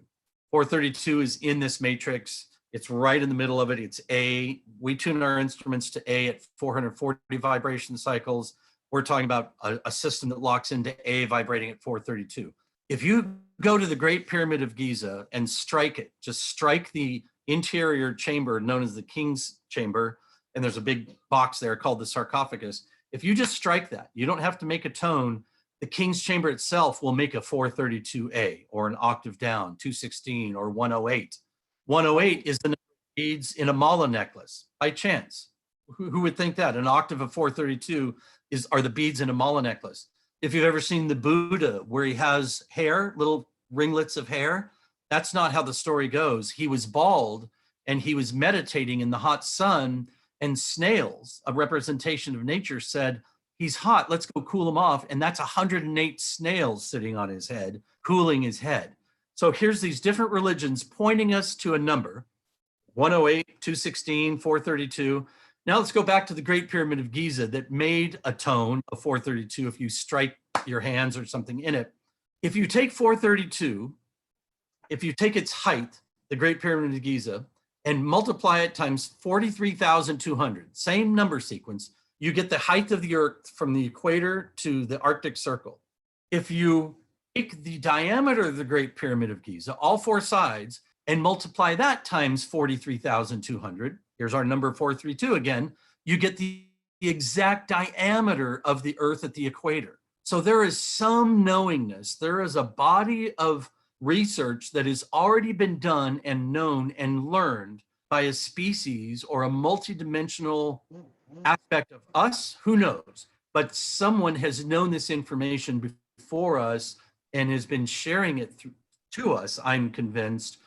432 is in this matrix. It's right in the middle of it. It's A. We tune our instruments to A at 440 vibration cycles. We're talking about a system that locks into A vibrating at 432. If you go to the Great Pyramid of Giza and strike it, just strike the interior chamber known as the King's Chamber, and there's a big box there called the sarcophagus. If you just strike that, you don't have to make a tone. The King's Chamber itself will make a 432A, or an octave down, 216 or 108. 108 is the number of beads in a mala necklace, by chance. Who would think that? An octave of 432 are the beads in a mala necklace. If you've ever seen the Buddha, where he has hair, little ringlets of hair, that's not how the story goes. He was bald and he was meditating in the hot sun, and snails, a representation of nature, said, "He's hot, let's go cool him off." And that's 108 snails sitting on his head, cooling his head. So here's these different religions pointing us to a number, 108, 216, 432. Now let's go back to the Great Pyramid of Giza that made a tone of 432 if you strike your hands or something in it. If you take 432, if you take its height, the Great Pyramid of Giza, and multiply it times 43,200, same number sequence, you get the height of the Earth from the equator to the Arctic Circle. If you take the diameter of the Great Pyramid of Giza, all four sides, and multiply that times 43,200, here's our number 432 again, you get the exact diameter of the Earth at the equator. So there is some knowingness, there is a body of research that has already been done and known and learned by a species or a multidimensional aspect of us, who knows? But someone has known this information before us and has been sharing it to us, I'm convinced,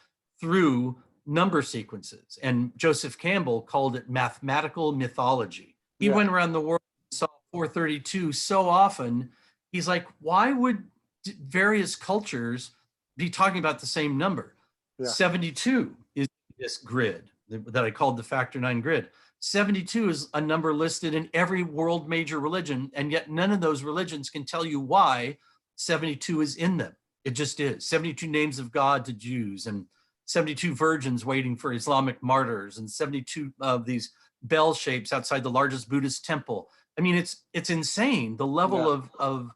through number sequences. And Joseph Campbell called it mathematical mythology. He went around the world and saw 432 so often. He's like, why would various cultures be talking about the same number? 72 is this grid that I called the Factor 9 grid. 72 is a number listed in every world major religion, and yet none of those religions can tell you why 72 is in them. It just is. 72 names of God to Jews, and 72 virgins waiting for Islamic martyrs, and 72 of these bell shapes outside the largest Buddhist temple. I mean, it's insane, the level of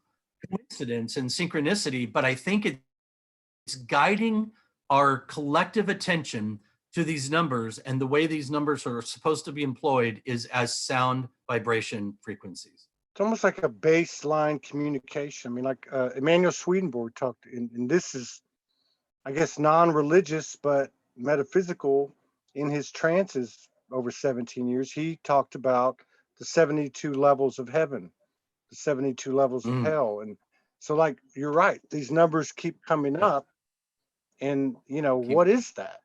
coincidence and synchronicity, but I think it's guiding our collective attention to these numbers, and the way these numbers are supposed to be employed is as sound vibration frequencies. It's almost like a baseline communication. I mean, like Emanuel Swedenborg talked, and this is, I guess, non-religious, but metaphysical. In his trances over 17 years, he talked about the 72 levels of heaven, the 72 levels of hell. And so, like, you're right, these numbers keep coming up, and, you know, what is that?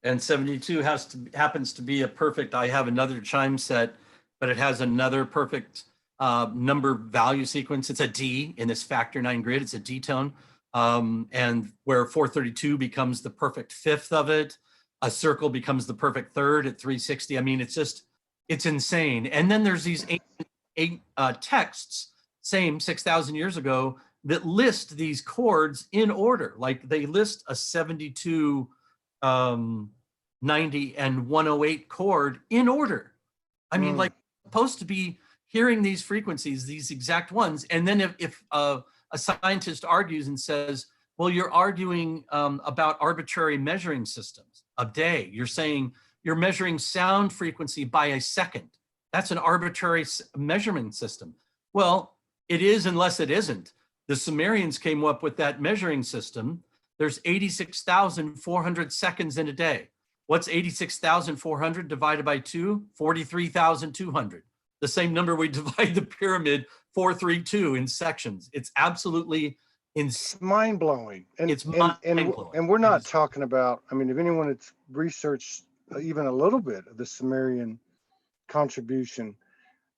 And 72 happens to be a perfect, I have another chime set, but it has another perfect number value sequence. It's a D in this factor 9 grid. It's a D tone. And where 432 becomes the perfect fifth of it, a circle becomes the perfect third at 360. I mean, it's insane. And then there's these eight texts, same 6,000 years ago, that list these chords in order. Like they list a 72, 90 and 108 chord in order. I mean, like, supposed to be hearing these frequencies, these exact ones. And then if a scientist argues and says, well, you're arguing about arbitrary measuring systems of day. You're saying you're measuring sound frequency by a second. That's an arbitrary measurement system. Well, it is unless it isn't. The Sumerians came up with that measuring system. There's 86,400 seconds in a day. What's 86,400 divided by 2? 43,200. The same number we divide the pyramid 432 in sections. It's absolutely mind-blowing. And it's mind-blowing. And we're not talking about, I mean, if anyone that's researched even a little bit of the Sumerian contribution,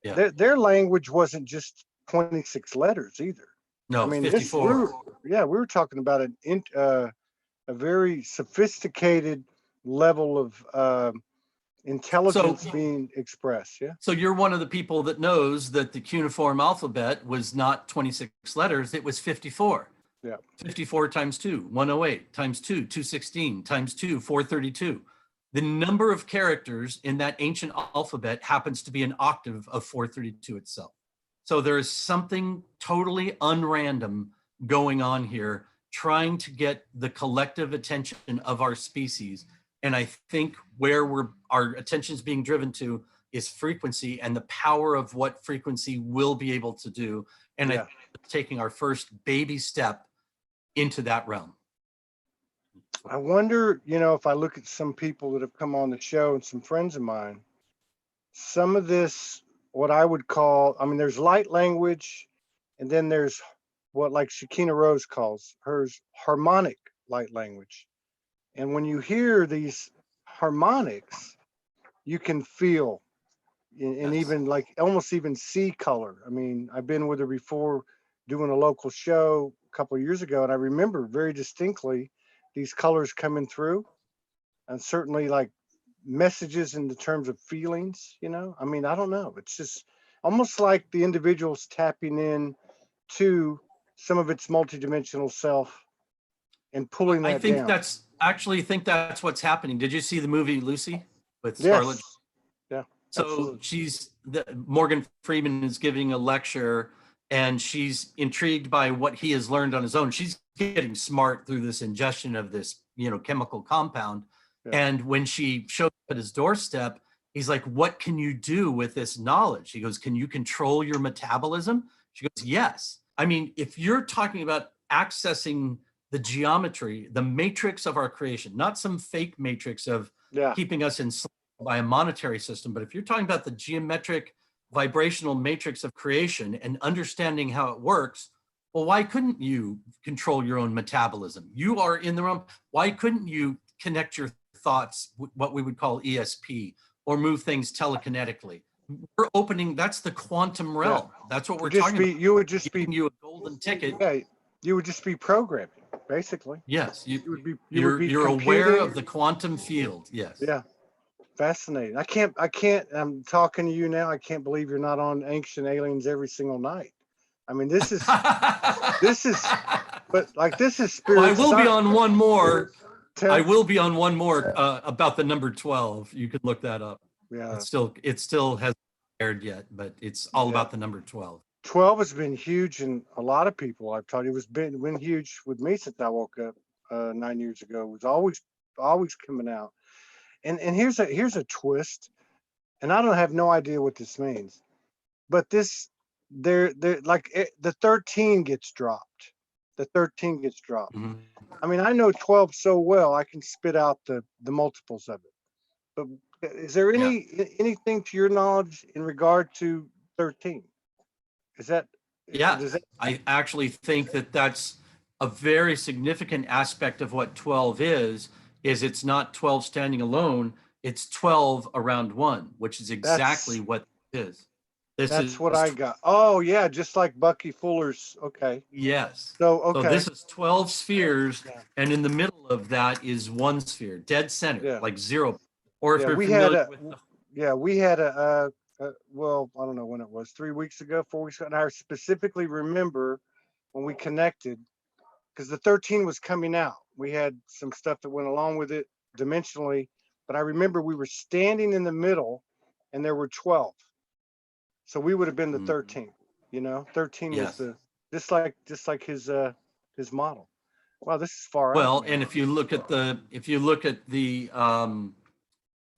their language wasn't just 26 letters either. No, I mean, 54. we were talking about a very sophisticated level of intelligence being expressed. Yeah. So you're one of the people that knows that the cuneiform alphabet was not 26 letters, it was 54. Yeah. 54 times 2, 108, times 2, 216, times 2, 432. The number of characters in that ancient alphabet happens to be an octave of 432 itself. So there is something totally unrandom going on here, trying to get the collective attention of our species. And I think where our attention is being driven to is frequency and the power of what frequency will be able to do. And I think it's taking our first baby step into that realm. I wonder, you know, if I look at some people that have come on the show and some friends of mine, some of this, what I would call, I mean, there's light language, and then there's what, like Shekinah Rose calls hers, harmonic light language. And when you hear these harmonics, you can feel and even like almost even see color. I mean, I've been with her before doing a local show a couple of years ago, and I remember very distinctly these colors coming through, and certainly like messages in the terms of feelings, you know. I mean, I don't know. It's just almost like the individual's tapping in to some of its multidimensional self and pulling that down. I think that's what's happening. Did you see the movie Lucy with Yes. Scarlett? Yeah. So Morgan Freeman is giving a lecture, and she's intrigued by what he has learned on his own. She's getting smart through this ingestion of this, you know, chemical compound. Yeah. And when she shows up at his doorstep, he's like, what can you do with this knowledge? He goes, can you control your metabolism? She goes, yes. I mean, if you're talking about accessing the geometry, the matrix of our creation, not some fake matrix of keeping us enslaved by a monetary system, but if you're talking about the geometric vibrational matrix of creation and understanding how it works, well, why couldn't you control your own metabolism? You are in the realm. Why couldn't you connect your thoughts, what we would call ESP, or move things telekinetically? We're opening, that's the quantum realm. That's what we're talking about. You would just be you a golden ticket. Yeah, you would just be programming, basically. Yes, you're aware of the quantum field. Yes. Yeah. Fascinating. I'm talking to you now. I can't believe you're not on Ancient Aliens every single night. I mean, this is, but like, this is spirit. Well, I will be on one more I 10th. will be on one more about the number 12. You could look that up. Yeah. It still hasn't aired yet, but it's all about the number 12. 12 has been huge, and a lot of people I've told you it was been huge with me since I woke up 9 years ago. It was always coming out. And here's a twist, and I don't have no idea what this means, but this they're like the 13 gets dropped. The 13 gets dropped. Mhm. I mean, I know 12 so well I can spit out the multiples of it. But is there Yeah. anything to your knowledge in regard to 13? Is that Yeah, does that I actually think that that's a very significant aspect of what 12 is it's not 12 standing alone, it's 12 around one, which is exactly that's what it is. This that's is, what I got. Oh yeah, just like Bucky Fuller's. Okay. yes. So So okay. this is 12 spheres, Yeah. and in the middle of that is one sphere, dead center, Yeah. like zero. Or if Yeah. you're We had familiar a with the, we had well, I don't know when it was, 3 weeks ago, 4 weeks ago, and I specifically remember when we connected because the 13 was coming out. We had some stuff that went along with it dimensionally, but I remember we were standing in the middle and there were 12. So we would have been the Mhm. 13, 13 was Yes. just like his model. Wow, this is far out, Well, man. and if you look at the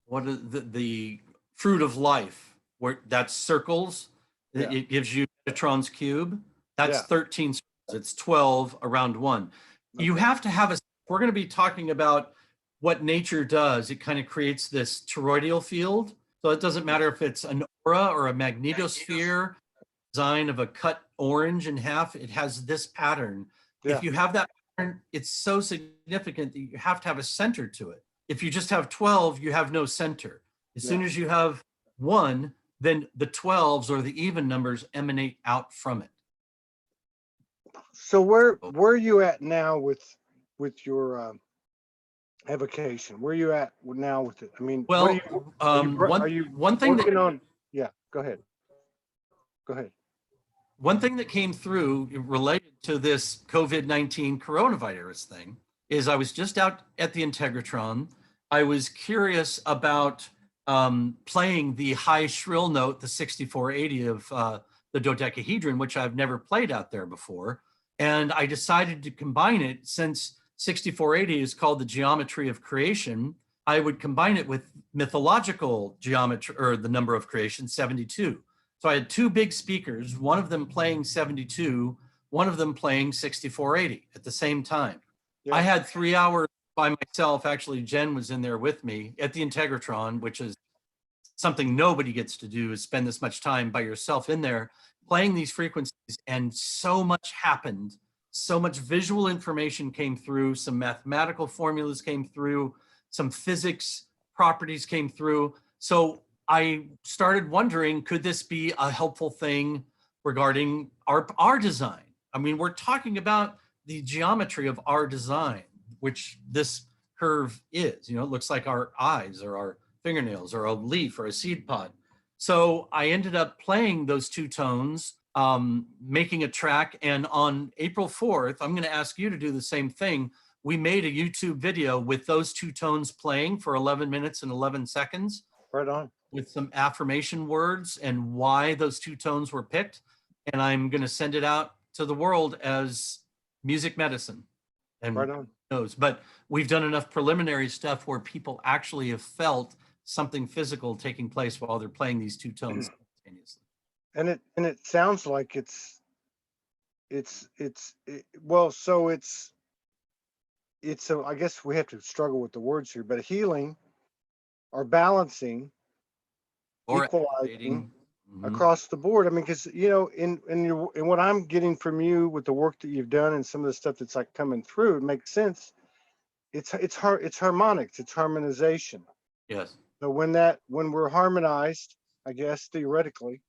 what is the fruit of life, where that's circles, Yeah. it gives you Metatron's cube. That's Yeah. 13 circles. It's 12 around one. You Okay. have to have if we're going to be talking about what nature does, it kind of creates this toroidal field. So it doesn't matter if it's an aura or a magnetosphere, design of a cut orange in half, it has this pattern. Yeah. If you have that pattern, it's so significant that you have to have a center to it. If you just have 12, you have no center. As soon Yeah. as you have one, then the 12s or the even numbers emanate out from it. So where are you at now with your evocation? Where are you at now with it? I mean, what Well, are you one thing working that on? Yeah, go ahead. Go ahead. one thing that came through related to this COVID-19 coronavirus thing is I was just out at the Integratron. I was curious about playing the high shrill note, the 6480 of the dodecahedron, which I've never played out there before. And I decided to combine it, since 6480 is called the geometry of creation. I would combine it with mythological geometry, or the number of creation, 72. So I had two big speakers, one of them playing 72, one of them playing 6480 at the same time. Yeah. I had 3 hours by myself. Actually, Jen was in there with me at the Integratron, which is something nobody gets to do, is spend this much time by yourself in there playing these frequencies. And so much happened. So much visual information came through, some mathematical formulas came through, some physics properties came through. So I started wondering, could this be a helpful thing regarding our design? I mean, we're talking about the geometry of our design, which this curve is. It looks like our eyes or our fingernails or a leaf or a seed pod. So I ended up playing those two tones, making a track. And on April 4th, I'm going to ask you to do the same thing. We made a YouTube video with those two tones playing for 11 minutes and 11 seconds. Right on. With some affirmation words and why those two tones were picked. And I'm going to send it out to the world as music medicine. And Right on. knows, but we've done enough preliminary stuff where people actually have felt something physical taking place while they're playing these two tones simultaneously. And it sounds like well, so it's I guess we have to struggle with the words here, but healing or balancing, Or equalizing Mhm. across the board. I mean, because in what I'm getting from you with the work that you've done and some of the stuff that's like coming through, it makes sense. It's harmonics, it's harmonization. Yes. So when we're harmonized, I guess theoretically,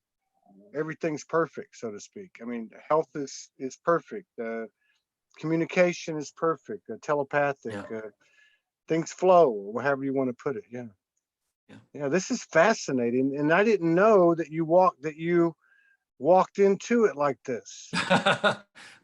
everything's perfect, so to speak. I mean, health is perfect. Communication is perfect. Telepathic. Yeah. Things flow, or however you want to put it. Yeah. Yeah. Yeah. This is fascinating, and I didn't know that you walked into it like this.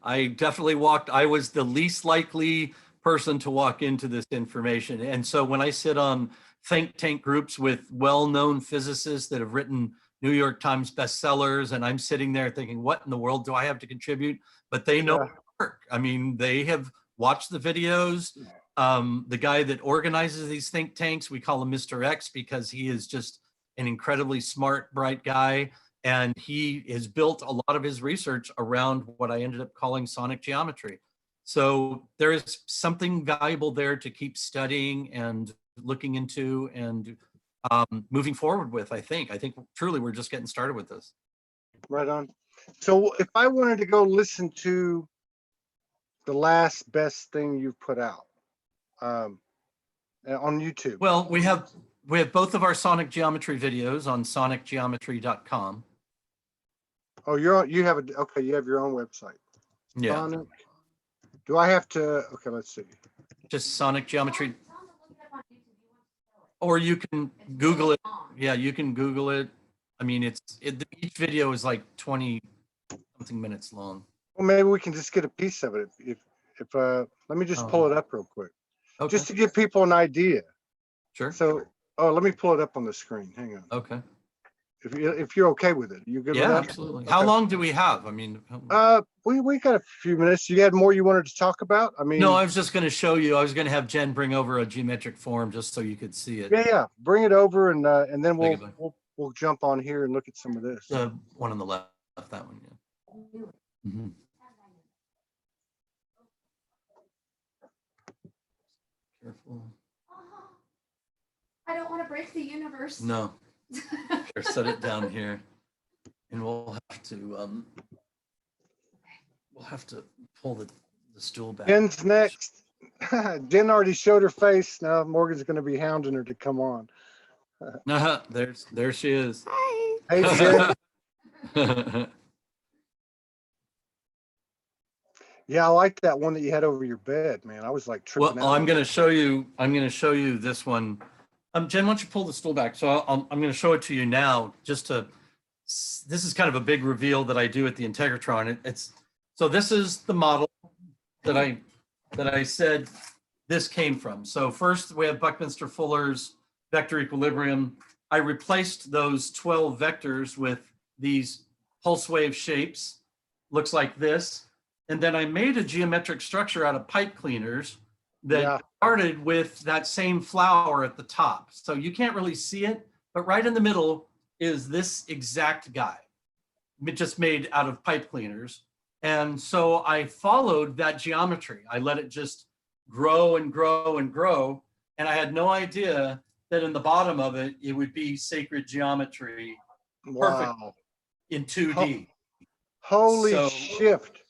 I definitely walked. I was the least likely person to walk into this information. And so when I sit on think tank groups with well-known physicists that have written New York Times bestsellers, and I'm sitting there thinking, what in the world do I have to contribute? But they know work. I mean, they have watched the videos. The guy that organizes these think tanks, we call him Mr. X because he is just an incredibly smart, bright guy. And he has built a lot of his research around what I ended up calling sonic geometry. So there is something valuable there to keep studying and looking into and moving forward with, I think. I think truly we're just getting started with this. Right on. So if I wanted to go listen to the last best thing you've put out on YouTube. Well, we have both of our sonic geometry videos on sonicgeometry.com. Oh, you have okay, you have your own website. Yeah. Sonic. Do I have to, okay, let's see. Just Sonic Geometry. Or you can Google it. Yeah, you can Google it. I mean, each video is like 20 something minutes long. Well, maybe we can just get a piece of it. If let me just pull it up real quick. Okay. Just to give people an idea. Sure. So, let me pull it up on the screen. Hang on. Okay. If you're okay with it, you good with Yeah, that? absolutely. Okay. How long do we have? I mean, we got a few minutes. You had more you wanted to talk about? I mean, no, I was just going to show you. I was going to have Jen bring over a geometric form just so you could see it. Yeah. Bring it over and then we'll jump on here and look at some of this. The one on the left, that one. Yeah. Mm-hmm. Careful. I don't want to break the universe. No. Here, set it down here, and we'll have to pull the stool back. Jen's next. Jen already showed her face. Now Morgan's going to be hounding her to come on. There she is. Hi. Hey, Jen. Yeah, I like that one that you had over your bed, man. I was like tripping Well, out. I'm going to show you this one. Jen, why don't you pull the stool back? So I'm going to show it to you now. This is kind of a big reveal that I do at the Integratron. So this is the model that I said this came from. So first we have Buckminster Fuller's vector equilibrium. I replaced those 12 vectors with these pulse wave shapes. Looks like this. And then I made a geometric structure out of pipe cleaners that started with that same flower at the top. So you can't really see it, but right in the middle is this exact guy, just made out of pipe cleaners. And so I followed that geometry. I let it just grow and grow and grow. And I had no idea that in the bottom of it, it would be sacred geometry. Perfect in 2D. Holy shift.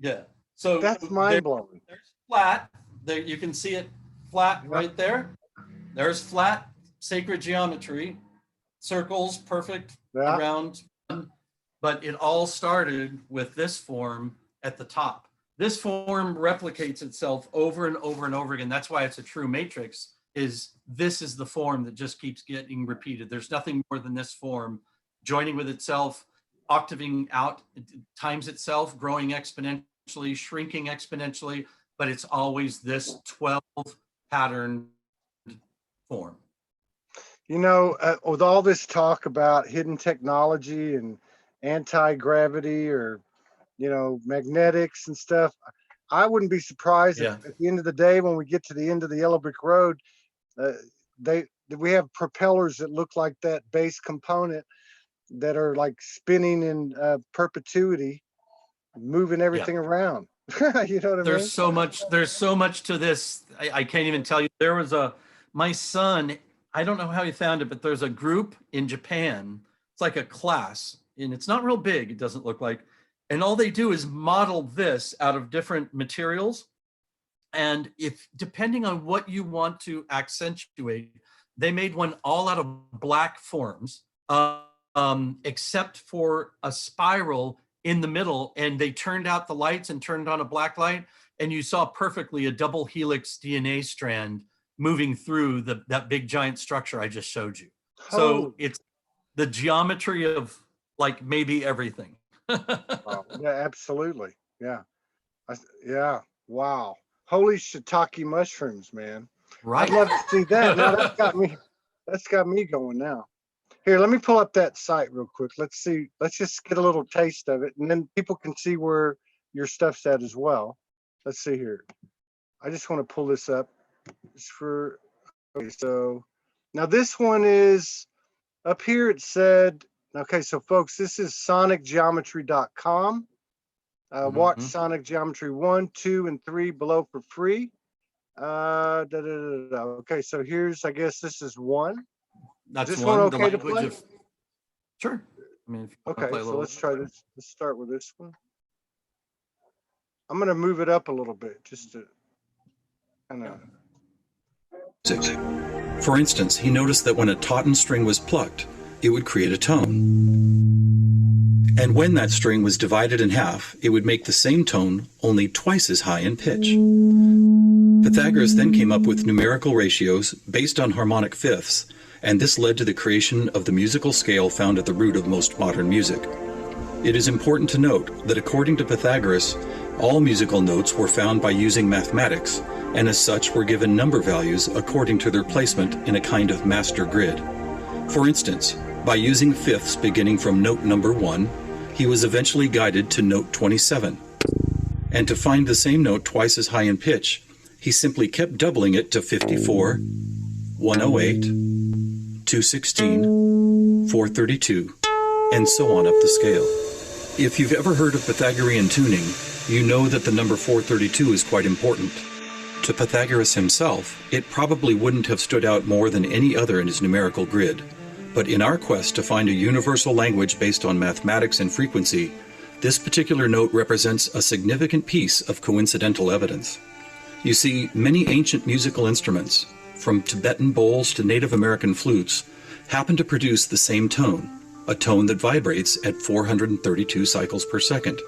Yeah. So that's mind blowing. There's flat. There you can see it flat right there. There's flat sacred geometry, circles, perfect around. But it all started with this form at the top. This form replicates itself over and over and over again. That's why it's a true matrix. This is the form that just keeps getting repeated. There's nothing more than this form joining with itself, octaving out times itself, growing exponentially, shrinking exponentially, but it's always this 12 pattern form. You know, with all this talk about hidden technology and anti-gravity or, magnetics and stuff, I wouldn't be surprised if at the end of the day, when we get to the end of the yellow brick road, we have propellers that look like that base component that are like spinning in perpetuity, moving everything around. You know what I mean? There's so much to this. I can't even tell you. There was my son, I don't know how he found it, but there's a group in Japan. It's like a class, and it's not real big. It doesn't look like, and all they do is model this out of different materials. And depending on what you want to accentuate, they made one all out of black forms, except for a spiral in the middle, and they turned out the lights and turned on a black light, and you saw perfectly a double helix DNA strand moving through that big giant structure I just showed you. So it's the geometry of like maybe everything. Wow. Yeah, absolutely. Yeah. Yeah. Wow. Holy shiitake mushrooms, man. Right. I'd love to see that. Now that's got me going now. Here, let me pull up that site real quick. Let's see. Let's just get a little taste of it, and then people can see where your stuff's at as well. Let's see here. I just want to pull this up. It's for okay. So now this one is up here. It said, okay, so folks, this is sonicgeometry.com. Watch Sonic Geometry 1, 2, and 3 below for free. Okay, so here's, I guess this is 1. That's Is this one. one The okay to language play? of sure. I mean, if you wanna Okay, play a so little. let's try this. Let's start with this one. I'm going to move it up a little bit just to kind of. For instance, he noticed that when a tauten string was plucked, it would create a tone. And when that string was divided in half, it would make the same tone, only twice as high in pitch. Pythagoras then came up with numerical ratios based on harmonic fifths, and this led to the creation of the musical scale found at the root of most modern music. It is important to note that according to Pythagoras, all musical notes were found by using mathematics, and as such were given number values according to their placement in a kind of master grid. For instance, by using fifths beginning from note number 1, he was eventually guided to note 27. And to find the same note twice as high in pitch, he simply kept doubling it to 54, 108, 216, 432, and so on up the scale. If you've ever heard of Pythagorean tuning, you know that the number 432 is quite important. To Pythagoras himself, it probably wouldn't have stood out more than any other in his numerical grid. But in our quest to find a universal language based on mathematics and frequency, this particular note represents a significant piece of coincidental evidence. You see, many ancient musical instruments, from Tibetan bowls to Native American flutes, happen to produce the same tone, a tone that vibrates at 432 cycles per second.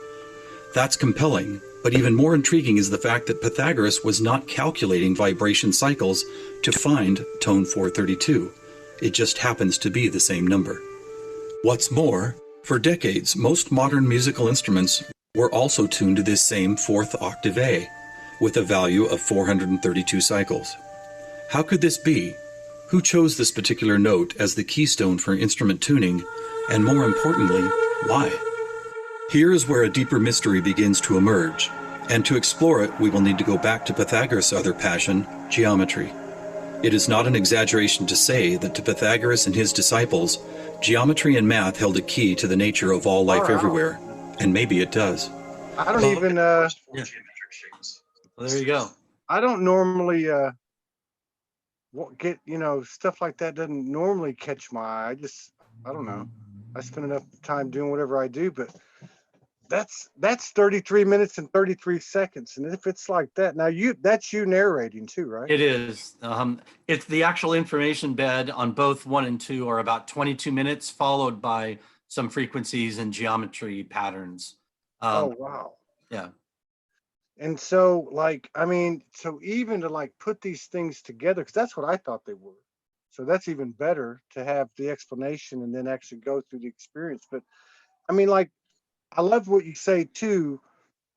That's compelling, but even more intriguing is the fact that Pythagoras was not calculating vibration cycles to find tone 432. It just happens to be the same number. What's more, for decades, most modern musical instruments were also tuned to this same fourth octave A, with a value of 432 cycles. How could this be? Who chose this particular note as the keystone for instrument tuning? And more importantly, why? Here is where a deeper mystery begins to emerge, and to explore it, we will need to go back to Pythagoras' other passion, geometry. It is not an exaggeration to say that to Pythagoras and his disciples, geometry and math held a key to the nature of all life everywhere, and maybe it does. I don't even. Yeah. Well, there you go. I don't normally get, stuff like that doesn't normally catch my eye. I don't know. I spend enough time doing whatever I do, but that's 33 minutes and 33 seconds. And if it's like that, now that's you narrating too, right? It is. It's the actual information bed on both 1 and 2 are about 22 minutes, followed by some frequencies and geometry patterns. Oh, wow. Yeah. And so, so even to put these things together, because that's what I thought they were. So that's even better to have the explanation and then actually go through the experience. But I love what you say too,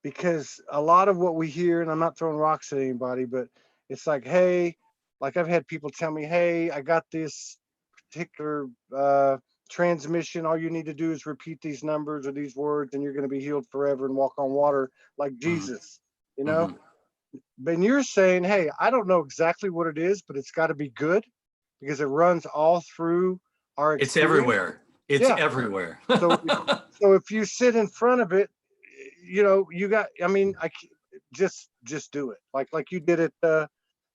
because a lot of what we hear, and I'm not throwing rocks at anybody, but it's like, hey, I've had people tell me, hey, I got this particular transmission. All you need to do is repeat these numbers or these words, and you're going to be healed forever and walk on water like Jesus, Mhm. But you're saying, hey, I don't know exactly what it is, but it's got to be good because it runs all through our experience. It's everywhere. It's Yeah. everywhere. So if you sit in front of it, you got, I just do it. Like you did it,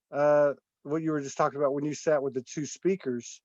what you were just talking about when you sat with the 2 speakers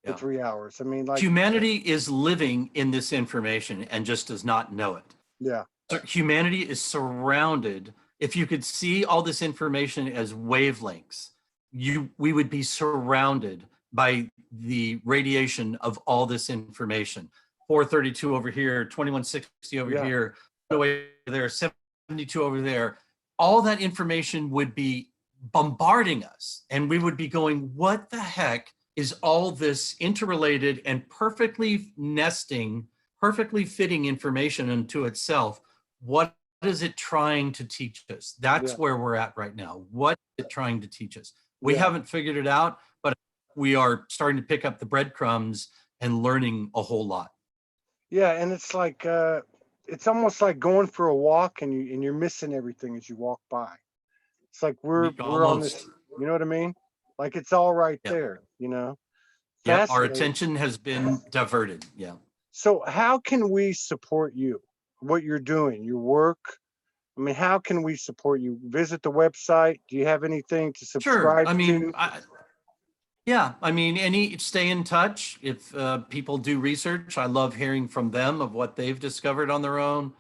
for Yeah. 3 hours. Humanity is living in this information and just does not know it. Yeah. So humanity is surrounded. If you could see all this information as wavelengths, we would be surrounded by the radiation of all this information. 432 over here, 2160 over here, away there, 72 over there. All that information would be bombarding us, and we would be going, what the heck is all this interrelated and perfectly nesting, perfectly fitting information into itself? What is it trying to teach us? That's Yeah. where we're at right now. What is it trying to teach us? We Yeah. haven't figured it out, but we are starting to pick up the breadcrumbs and learning a whole lot. Yeah, and it's like it's almost like going for a walk and you're missing everything as you walk by. It's like we're on this, Almost. you know what I mean? Like it's all right Yep. there, you know. Yep, our Fascinating. attention has been diverted. Yeah. So how can we support you? What you're doing, your work? I mean, how can we support you? Visit the website. Do you have anything to Sure. subscribe I mean, to? yeah, I mean, stay in touch. If people do research, I love hearing from them of what they've discovered on their own.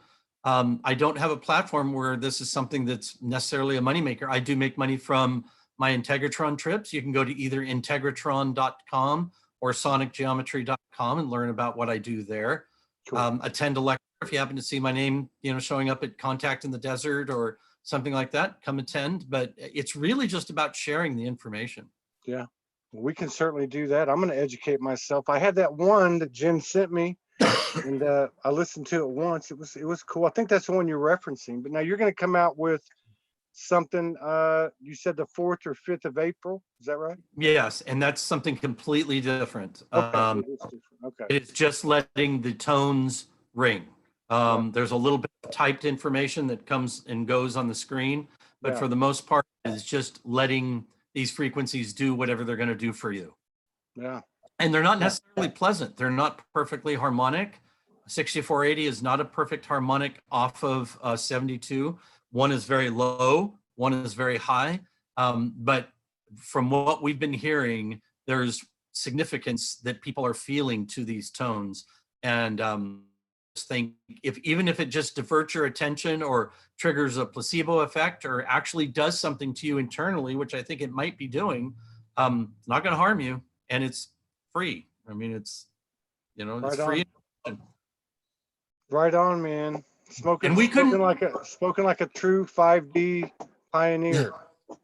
I don't have a platform where this is something that's necessarily a moneymaker. I do make money from my Integratron trips. You can go to either integratron.com or sonicgeometry.com and learn about what I do there. Cool. Attend a lecture if you happen to see my name, showing up at Contact in the Desert or something like that. Come attend. But it's really just about sharing the information. Yeah. Well, we can certainly do that. I'm going to educate myself. I had that one that Jen sent me, and I listened to it once. It was cool. I think that's the one you're referencing. But now you're going to come out with something. You said the 4th or 5th of April. Is that right? Yes, and that's something completely different. Okay. It is different. Okay. It's just letting the tones ring. There's a little bit of typed information that comes and goes on the screen, but for the most part, it's just letting these frequencies do whatever they're going to do for you. Yeah. And they're not necessarily pleasant. They're not perfectly harmonic. 6480 is not a perfect harmonic off of 72. One is very low, one is very high. But from what we've been hearing, there's significance that people are feeling to these tones. And think even if it just diverts your attention or triggers a placebo effect or actually does something to you internally, which I think it might be doing, it's not going to harm you, and it's free. I mean, it's it's free. Right on, man. Spoken like a true 5D pioneer.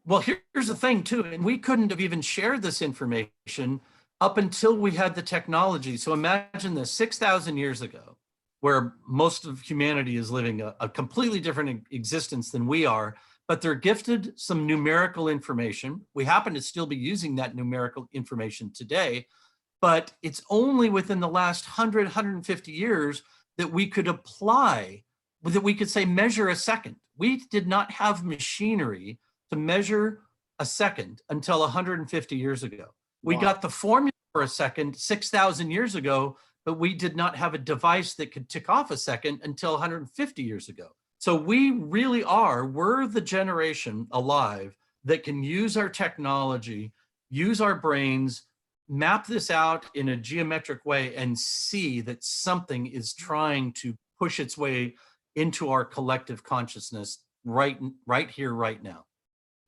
Well, here's the thing too, and we couldn't have even shared this information up until we had the technology. So imagine this: 6,000 years ago, where most of humanity is living a completely different existence than we are, but they're gifted some numerical information. We happen to still be using that numerical information today, but it's only within the last 100, 150 years that we could apply, that we could say measure a second. We did not have machinery to measure a second until 150 years ago. We got the formula for a second 6,000 years ago, but we did not have a device that could tick off a second until 150 years ago. So we really we're the generation alive that can use our technology, use our brains, map this out in a geometric way and see that something is trying to push its way into our collective consciousness right here, right now.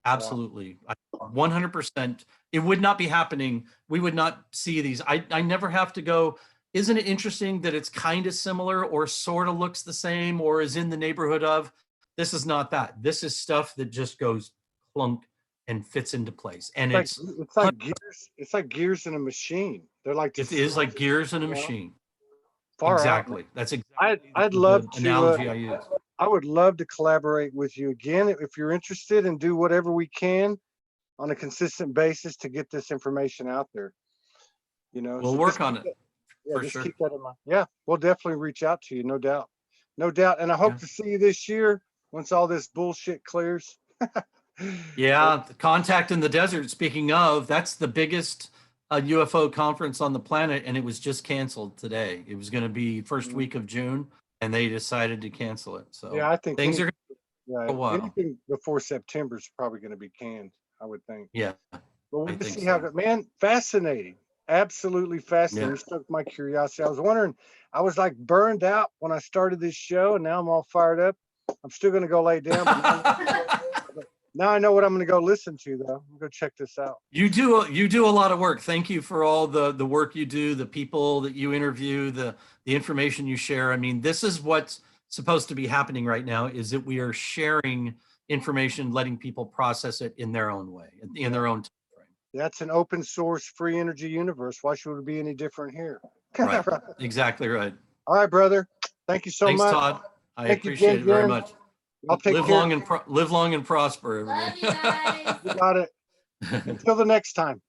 Absolutely. 100%. It would not be happening. We would not see these. I never have to go, isn't it interesting that it's kind of similar or sort of looks the same or is in the neighborhood of? This is not that. This is stuff that just goes clunk and fits into place. And it's like gears. It's like gears in a machine. They're like it is like gears in a machine. Far exactly. Out. That's exactly I'd love the analogy I use. I would love to collaborate with you again if you're interested and do whatever we can on a consistent basis to get this information out there. We'll work on it. Yeah, just keep that in mind. Yeah, we'll definitely reach out to you, no doubt. No doubt. And I hope to see you this year once all this bullshit clears. Yeah, the Contact in the Desert, speaking of, that's the biggest UFO conference on the planet, and it was just canceled today. It was going to be first week of June, and they decided to cancel it. So yeah, I think things are anything before September is probably going to be canned, I would think. Yeah. But we'll see how it, man, fascinating. Absolutely fascinating. You stoked my curiosity. I was wondering, I was like burned out when I started this show, and now I'm all fired up. I'm still going to go lay down. Now I know what I'm going to go listen to, though. I'm going to go check this out. You do a lot of work. Thank you for all the work you do, the people that you interview, the information you share. I mean, this is what's supposed to be happening right now, is that we are sharing information, letting people process it in their own way, in their own time frame. That's an open source free energy universe. Why should it be any different here? Right. Exactly right. All right, brother. Thank you so much. Thanks, Todd. I appreciate it very much. I'll take live care. long and live long and prosper, Love everybody. you guys. You got it. Until the next time.